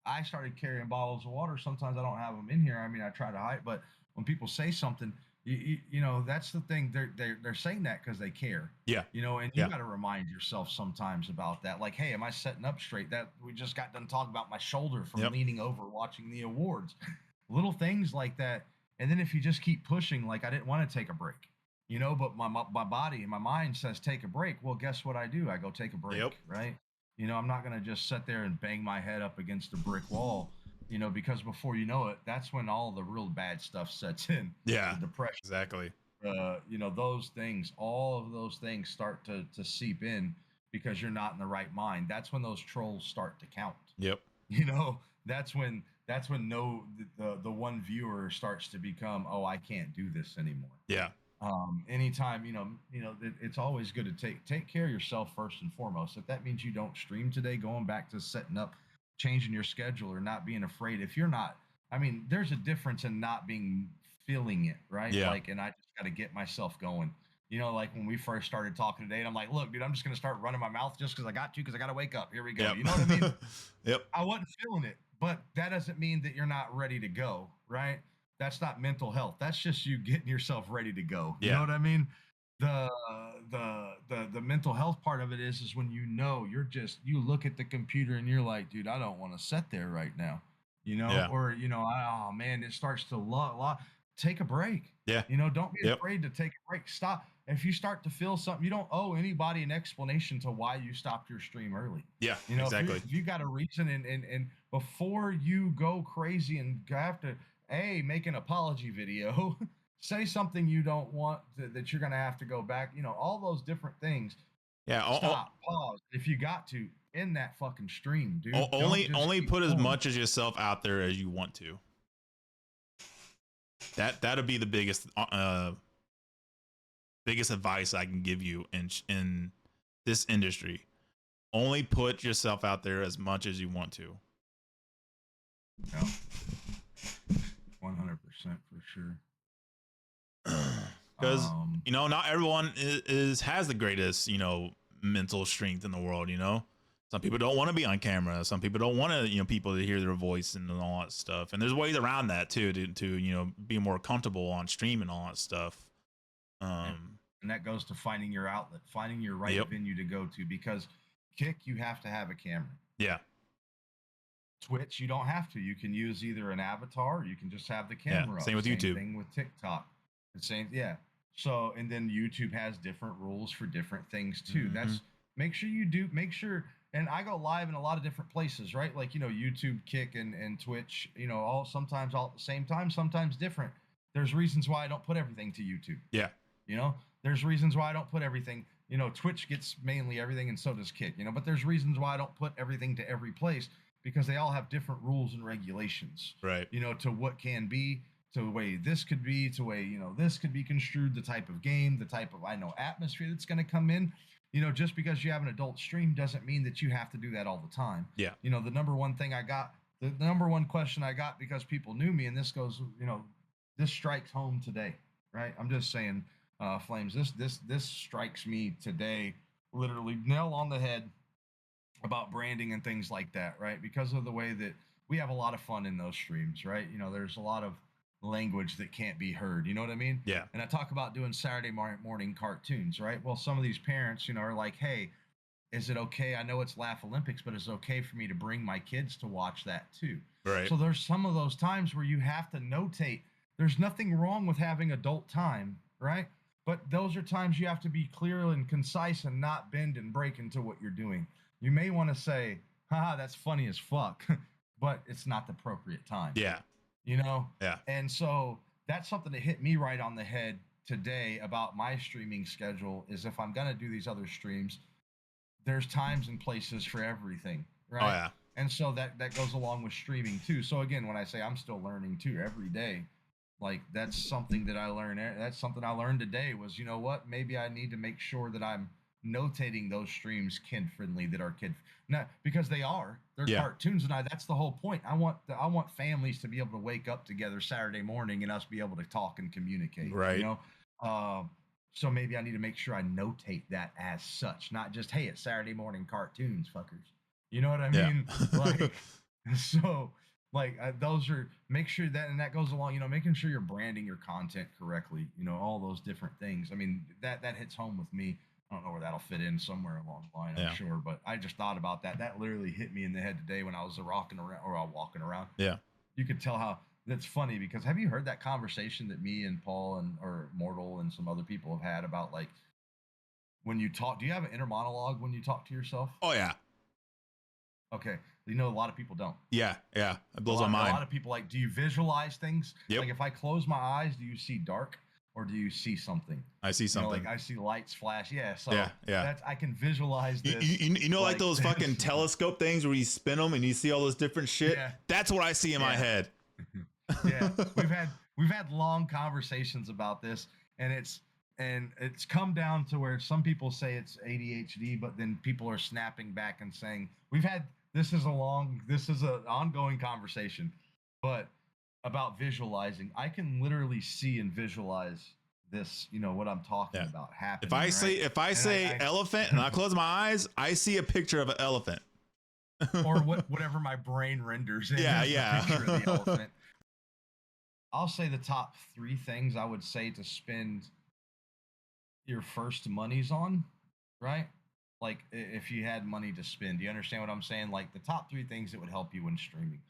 I started carrying bottles of water. Sometimes I don't have them in here. I mean, I try to hide, but when people say something, that's the thing. They're saying that because they care. yeah, And you yeah, got to remind yourself sometimes about that. Like, hey, am I setting up straight? That we just got done talking about my shoulder from yep, leaning over watching the awards, little things like that. And then if you just keep pushing, like I didn't want to take a break, but my body and my mind says take a break. Well, guess what I do? I go take a yep, break, right? I'm not going to just sit there and bang my head up against a brick wall, because before you know it, that's when all the real bad stuff sets in. The yeah, depression, exactly. those things, all of those things start to seep in because you're not in the right mind. That's when those trolls start to count. Yep, You know, that's when no the one viewer starts to become, oh, I can't do this anymore. yeah, Anytime it's always good to take care of yourself first and foremost. If that means you don't stream today, going back to setting up, changing your schedule, or not being afraid. If you're not, I mean, there's a difference in not being feeling it, right? yeah, Like, and I just got to get myself going. Like when we first started talking today, and I'm like, look, dude, I'm just gonna start running my mouth just because I got to, because I got to wake up. Here we go. yep, You know what I mean? yep, I wasn't feeling it, but that doesn't mean that you're not ready to go, right? That's not mental health. That's just you getting yourself ready to go. You know yeah, what I mean? The the mental health part of it is when you look at the computer and you're like, dude, I don't want to sit there right now. yeah, Or oh man, it starts to take a break. yeah, Don't be yep, afraid to take a break. Stop. If you start to feel something, you don't owe anybody an explanation to why you stopped your stream early. yeah, If exactly. you got a reason and before you go crazy and have to make an apology video, say something you don't want that you're gonna have to go back. All those different things. Yeah, Stop, pause. If you got to end that fucking stream, dude. Don't just only keep put as going. much as yourself out there as you want to. That'll be the biggest advice I can give you in this industry. Only put yourself out there as much as you want to. Yeah, 100% for sure. Because Um, not everyone has the greatest mental strength in the world. Some people don't want to be on camera. Some people don't want to people to hear their voice and all that stuff. And there's ways around that too to be more comfortable on stream and all that stuff. and, and that goes to finding your outlet, finding your right Yep. venue to go to. Because kick, you have to have a camera. Yeah. Twitch, you don't have to. You can use either an avatar, or you can just have the Yeah, camera. same up. with YouTube. Thing with TikTok. The same, yeah. So, and then YouTube has different rules for different things too. That's make sure you do make sure. And I go live in a lot of different places, right? Like, YouTube, Kick, and Twitch. All sometimes all at the same time, sometimes different. There's reasons why I don't put everything to YouTube. Yeah. There's reasons why I don't put everything. Twitch gets mainly everything, and so does Kick. But there's reasons why I don't put everything to every place, because they all have different rules and regulations. Right. To what can be, to the way this could be, to the way this could be construed, the type of game, the type of atmosphere that's going to come in. Just because you have an adult stream doesn't mean that you have to do that all the time. Yeah. The number one thing I got, the number one question I got, because people knew me, and this goes, this strikes home today, right? I'm just saying, Flames, this strikes me today, literally nail on the head, about branding and things like that, right? Because of the way that we have a lot of fun in those streams, right? There's a lot of language that can't be heard. You know what I mean? Yeah. And I talk about doing Saturday morning cartoons, right? Well, some of these parents, are like, hey, is it okay? I know it's Laugh Olympics, but it's okay for me to bring my kids to watch that too. Right. So there's some of those times where you have to notate. There's nothing wrong with having adult time, right? But those are times you have to be clear and concise and not bend and break into what you're doing. You may want to say, haha, that's funny as fuck, but it's not the appropriate time. Yeah. Yeah. And so that's something that hit me right on the head today about my streaming schedule, is if I'm going to do these other streams, there's times and places for everything, right? Oh, yeah. And so that goes along with streaming too. So again, when I say I'm still learning too every day, like that's something that I learned. That's something I learned today was, maybe I need to make sure that I'm notating those streams kid friendly, that are not, because they're cartoons, and that's the whole point. I want families to be able to wake up together Saturday morning and us be able to talk and communicate, right? So maybe I need to make sure I notate that as such, not just, hey, it's Saturday morning cartoons, fuckers. You know what I mean? Like, so those are, make sure that, and that goes along, making sure you're branding your content correctly, all those different things. I mean, that hits home with me. I don't know where that'll fit in, somewhere along the line, I'm sure, but I just thought about that. That literally hit me in the head today when I was walking around. Yeah. You could tell how that's funny, because have you heard that conversation that me and Paul or Mortal and some other people have had about, like, when you talk, do you have an inner monologue when you talk to yourself? Oh, yeah. Okay. A lot of people don't. Yeah. It blows my mind. A lot of people, like, do you visualize things? Yep. Like, if I close my eyes, do you see dark? Or do you see something? I see something. I see lights flash. Yeah. So yeah. I can visualize this. Like those fucking telescope things where you spin them and you see all this different shit. Yeah. That's what I see in my head. Yeah. We've had long conversations about this, and it's come down to where some people say it's ADHD, but then people are snapping back and saying this is an ongoing conversation, but about visualizing. I can literally see and visualize this, what I'm talking about happening. If I say elephant and I close my eyes, I see a picture of an elephant. Or whatever my brain renders in. Yeah. The picture of the elephant. I'll say the top 3 things I would say to spend your first monies on, right? Like, if you had money to spend, do you understand what I'm saying? Like, the top 3 things that would help you when streaming.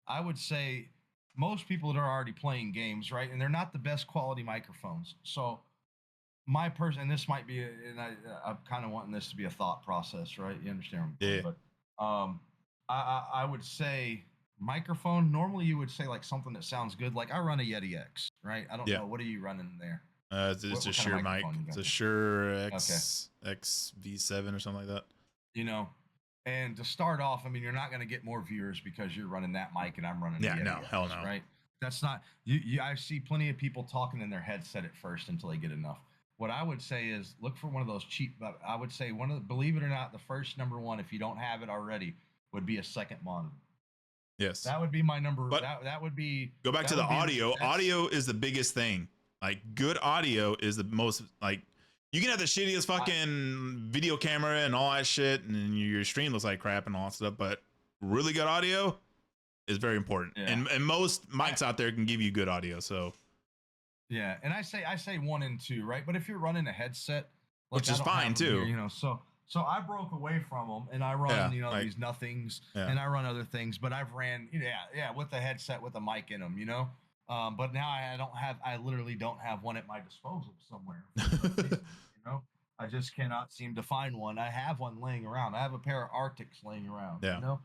I would say, most people that are already playing games, right, and they're not the best quality microphones. So and this might be, and I'm kind of wanting this to be a thought process, right? You understand? Yeah. But I would say microphone. Normally, you would say like something that sounds good. Like I run a Yeti X, right? I don't know. What are you running there? It's a Shure mic. It's a Shure XV7 or something like that. And to start off, I mean, you're not going to get more viewers because you're running that mic and I'm running. Hell no. Right? That's not you. I see plenty of people talking in their headset at first until they get enough. What I would say is look for one of those cheap. I would say believe it or not, the first number one, if you don't have it already, would be a second monitor. Yes, that would be my number. But that would be. Go back to the audio. Audio is the biggest thing. Like good audio is the most like. You can have the shittiest fucking video camera and all that shit, and then your stream looks like crap and all that stuff. But really good audio is very important, and most mics out there can give you good audio. So and I say 1 and 2, right? But if you're running a headset, which is fine too, So I broke away from them, and I run, like, these nothings, yeah. and I run other things. But I've ran, with a headset with a mic in them. But now I literally don't have one at my disposal somewhere. For some reason, I just cannot seem to find one. I have one laying around. I have a pair of Arctics laying around. Yeah.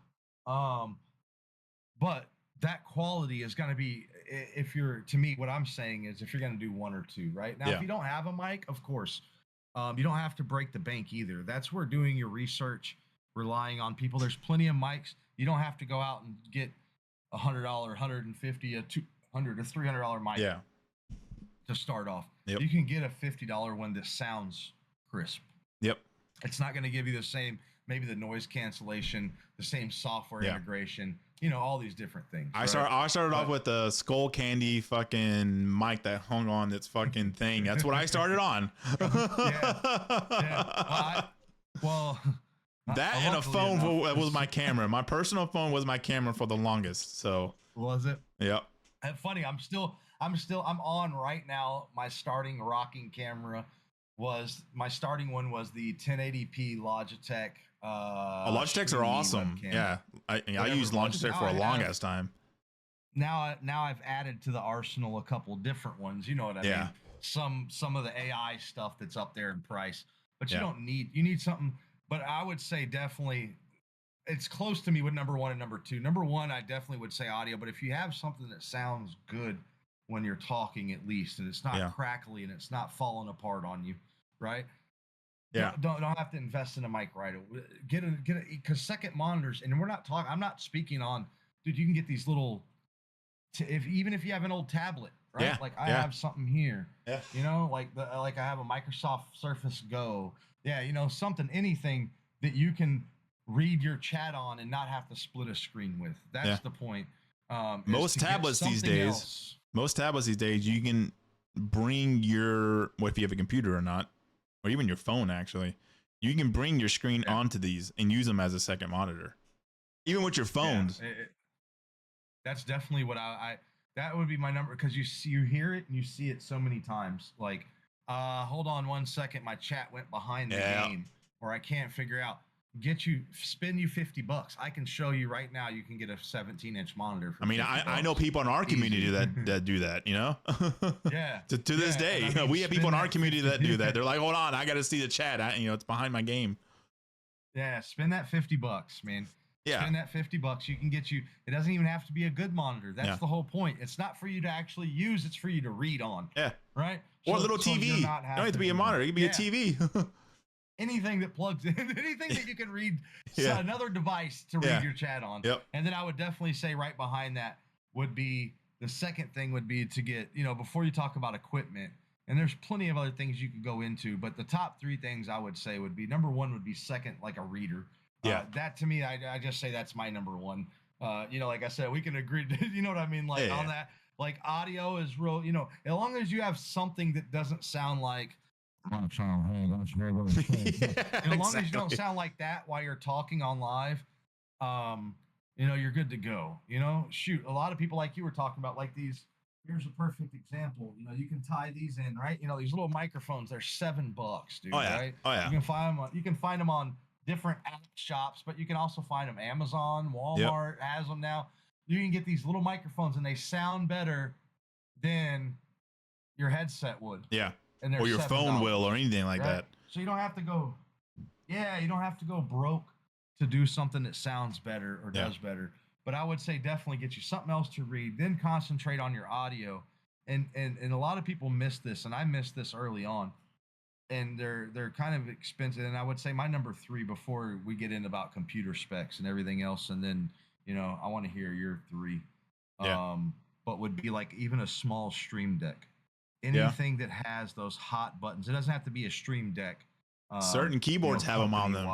But that quality is going to be, if you're, to me, what I'm saying is if you're going to do one or two, right? Now, if you don't have a mic, of course, you don't have to break the bank either. That's where doing your research, relying on people. There's plenty of mics. You don't have to go out and get $100, $150, a $200, a $300 mic to start off. Yep. You can get a $50 one that sounds crisp. Yep. It's not going to give you the same, maybe the noise cancellation, the same software integration, all these different things. I started off with a Skull Candy fucking mic that hung on its fucking thing. That's what I started on. That and a phone was my camera. My personal phone was my camera for the longest. So was it? Yep. And funny, I'm on right now. My starting rocking camera my starting one was the 1080p Logitech. Logitechs are awesome. Webcam. Yeah, I used Logitech for a long ass time. Now I've added to the arsenal a couple different ones. You know what I mean? Some of the AI stuff that's up there in price, but you need something. But I would say definitely it's close to me with number one and number two. Number one, I definitely would say audio, but if you have something that sounds good when you're talking, at least, and it's not crackly and it's not falling apart on you, right? Yeah. Don't have to invest in a mic right away. Get a because second monitors, and we're not talking. I'm not speaking on, dude. You can get these little, even if you have an old tablet, right? Yeah. Like I have something here. Yeah. Like I have a Microsoft Surface Go. Yeah, something, anything that you can read your chat on and not have to split a screen with. That's the point. Most tablets these days. Most tablets these days, you can bring if you have a computer or not, or even your phone, actually, you can bring your screen onto these and use them as a second monitor, even with your phones. That's definitely what that would be my number, because you hear it and you see it so many times. Like, hold on 1 second, my chat went behind the game, or I can't figure out. Spend you $50. I can show you right now. You can get a 17-inch monitor. For I know people in our community that do that. To this day, we have people in our community that do that. They're like, hold on, I got to see the chat. It's behind my game. Yeah, spend that $50, man. Yeah, spend that $50. You can get you. It doesn't even have to be a good monitor. That's the whole point. It's not for you to actually use. It's for you to read on. Yeah, right. Or a little TV. It don't have to be a monitor. It can be a TV. Anything that plugs in, anything that you can read, another device to read your chat on. Yep. And then I would definitely say right behind that would be the second thing would be to get, before you talk about equipment, and there's plenty of other things you could go into, but the top three things I would say would be, number one would be second, like a reader. That to me, I just say that's my number one. Like I said, we can agree, you know what I mean? Like on that, like audio is real, as long as you have something that doesn't sound like, as long as you don't sound like that while you're talking on live, you're good to go. Shoot, a lot of people like you were talking about, like these. Here's a perfect example. You can tie these in, right? These little microphones. They're $7, dude. Right? Oh yeah. You can find them on different app shops, but you can also find them Amazon, Walmart has them now. You can get these little microphones, and they sound better than your headset would. Yeah. Or your phone will, or anything like that. So you don't have to go, you don't have to go broke to do something that sounds better or does better. But I would say definitely get you something else to read, then concentrate on your audio. And a lot of people miss this, and I missed this early on. And they're kind of expensive. And I would say my number three, before we get into about computer specs and everything else, and then I want to hear your three. But would be like even a small Stream Deck. Anything that has those hot buttons. It doesn't have to be a Stream Deck. Certain keyboards have them on them.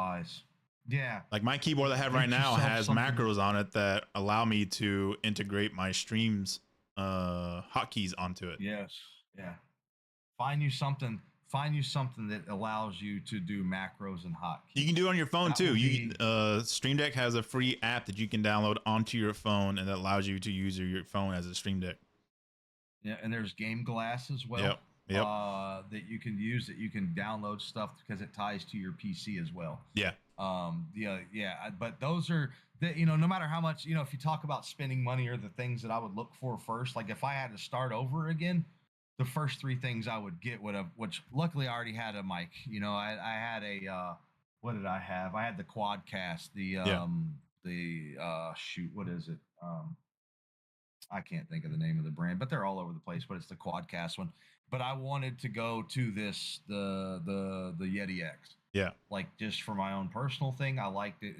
Yeah. Like my keyboard that I have right now has macros on it that allow me to integrate my streams hotkeys onto it. Yes. Yeah. Find you something that allows you to do macros and hotkeys. You can do it on your phone too. Stream Deck has a free app that you can download onto your phone, and that allows you to use your phone as a Stream Deck. Yeah, and there's Game Glass as well. Yep. that you can use, that you can download stuff because it ties to your PC as well. Yeah. But those are the, no matter how much, if you talk about spending money, or the things that I would look for first, like if I had to start over again, the first three things I would get would have, which luckily I already had a mic. I had a what did I have? I had the Quadcast, shoot, what is it? I can't think of the name of the brand, but they're all over the place. But it's the Quadcast one. But I wanted to go to the Yeti X. Yeah. Like, just for my own personal thing, I liked it.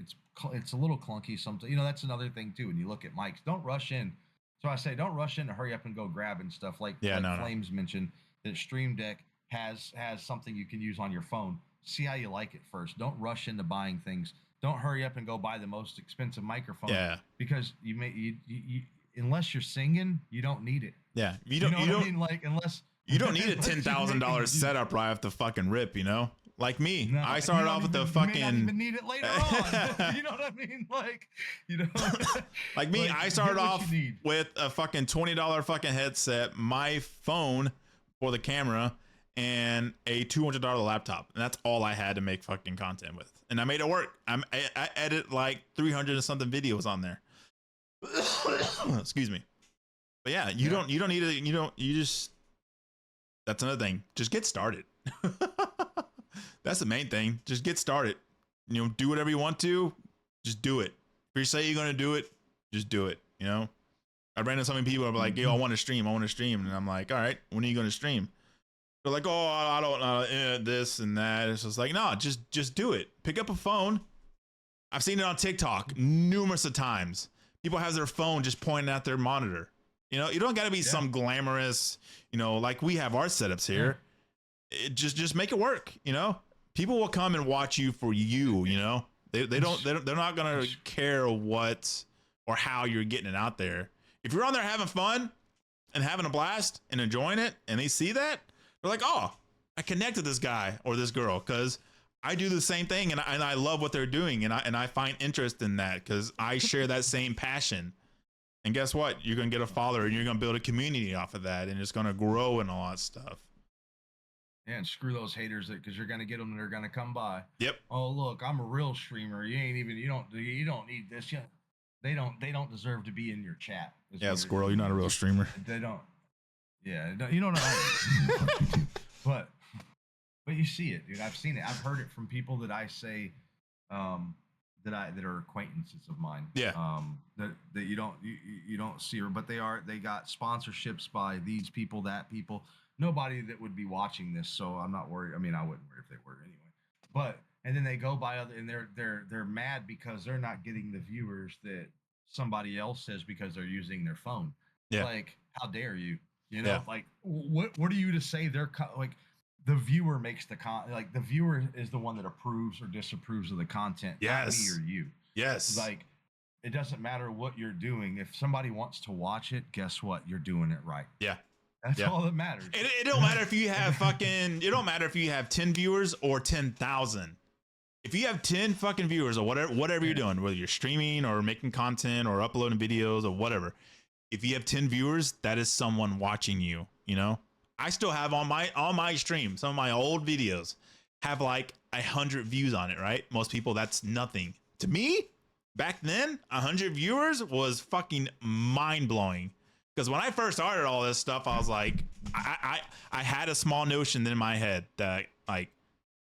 It's a little clunky sometimes. That's another thing too. When you look at mics, don't rush in. So I say, don't rush in to hurry up and go grabbing stuff. Like Flames mentioned, that Stream Deck has something you can use on your phone. See how you like it first. Don't rush into buying things. Don't hurry up and go buy the most expensive microphone. Yeah. Because you unless you're singing, you don't need it. Yeah. You don't mean? Like, unless you don't need a $10,000 setup right off the fucking rip, Like me, no, I started off with the fucking. You may not even need it later on. You know what I mean? Like, like me, I started off with a fucking $20 fucking headset, my phone for the camera, and a $200 laptop, and that's all I had to make fucking content with, and I made it work. I edit like 300 and something videos on there. Excuse me. But yeah, you don't need it. You just. That's another thing. Just get started. That's the main thing. Just get started. Do whatever you want to. Just do it. If you say you're going to do it, just do it. I ran into so many people who are like, yo, I want to stream. And I'm like, all right, when are you going to stream? They're like, oh, I don't know, this and that. It's just like, no, just do it. Pick up a phone. I've seen it on TikTok numerous of times. People have their phone just pointing at their monitor. You don't got to be some glamorous, like we have our setups here. Yeah. Just make it work. People will come and watch you for you. They're not gonna care what or how you're getting it out there. If you're on there having fun and having a blast and enjoying it, and they see that, they're like, oh, I connect with this guy or this girl because I do the same thing, and I love what they're doing, and I find interest in that because I share that same passion. And guess what? You're gonna get a follower, and you're gonna build a community off of that, and it's gonna grow and all that stuff. Yeah, and screw those haters, because you're gonna get them that are gonna come by. Yep. Oh, look, I'm a real streamer. You don't need this yet. They don't deserve to be in your chat. Yeah, Squirrel, you're not a real streamer. They don't. Yeah, you don't know. but you see it, dude. I've seen it. I've heard it from people that I say, that are acquaintances of mine. Yeah. That you don't see her, but they got sponsorships by these people, that people. Nobody that would be watching this, so I'm not worried. I mean, I wouldn't worry if they were anyway. And then they go by other, and they're mad because they're not getting the viewers that somebody else says because they're using their phone. Yeah. Like, how dare you? Like, what are you to say? Like, the viewer makes the viewer is the one that approves or disapproves of the content. Yes. Not me or you. Yes. Like, it doesn't matter what you're doing. If somebody wants to watch it, guess what? You're doing it right. Yeah. That's all that matters. It don't matter if you have it don't matter if you have 10 viewers or 10,000. If you have 10 fucking viewers or whatever you're doing, whether you're streaming or making content or uploading videos or whatever, if you have 10 viewers, that is someone watching you, I still have on my stream, some of my old videos have like 100 views on it, right? Most people, that's nothing. To me, back then, 100 viewers was fucking mind blowing. Because when I first started all this stuff, I was like, I had a small notion in my head that like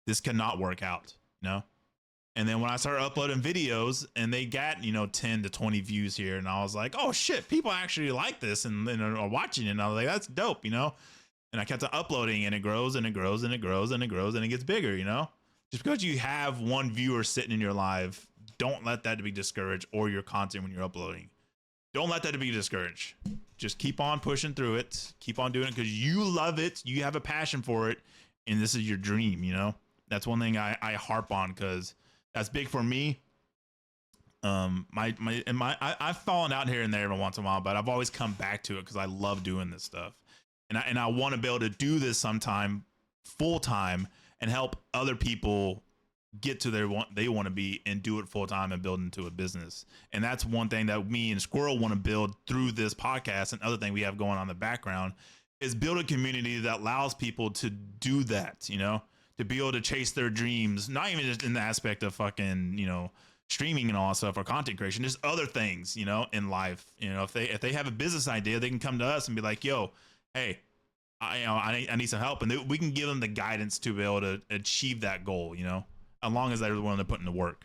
this cannot work out, And then when I started uploading videos and they got 10 to 20 views here, and I was like, oh shit, people actually like this and are watching it. And I was like, that's dope, And I kept on uploading, and it grows and it grows and it grows and it grows and it gets bigger, Just because you have one viewer sitting in your live, don't let that be discouraged, or your content when you're uploading. Don't let that be discouraged. Just keep on pushing through it. Keep on doing it because you love it. You have a passion for it, and this is your dream. That's one thing I harp on because that's big for me. I've fallen out here and there every once in a while, but I've always come back to it because I love doing this stuff, and I want to be able to do this sometime full time and help other people get to they want to be and do it full time and build into a business. And that's one thing that me and Squirrel want to build through this podcast. And other thing we have going on in the background is build a community that allows people to do that, you know, to be able to chase their dreams, not even just in the aspect of fucking, you know, streaming and all that stuff or content creation, just other things, you know, in life. You know, if they have a business idea, they can come to us and be like, yo, hey, I need some help, and we can give them the guidance to be able to achieve that goal, you know, as long as they're willing to put in the work.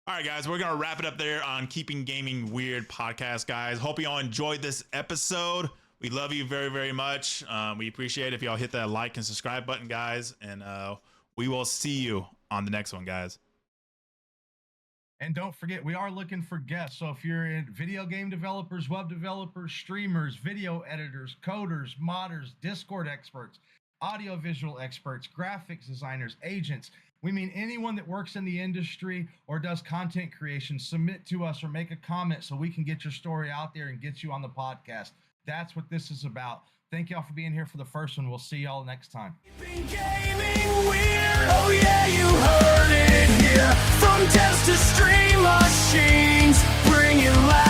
All right, guys, we're going to wrap it up there on Keeping Gaming Weird podcast, guys. Hope you all enjoyed this episode. We love you very, very much. We appreciate it if y'all hit that like and subscribe button, guys, and we will see you on the next one, guys. And don't forget, we are looking for guests. So if you're in video game developers, web developers, streamers, video editors, coders, modders, Discord experts, audiovisual experts, graphics designers, agents, we mean anyone that works in the industry or does content creation, submit to us or make a comment so we can get your story out there and get you on the podcast. That's what this is about. Thank y'all for being here for the first one. We'll see y'all next time. Gaming weird. Oh yeah, you heard it here. From devs to stream machines, bringing life.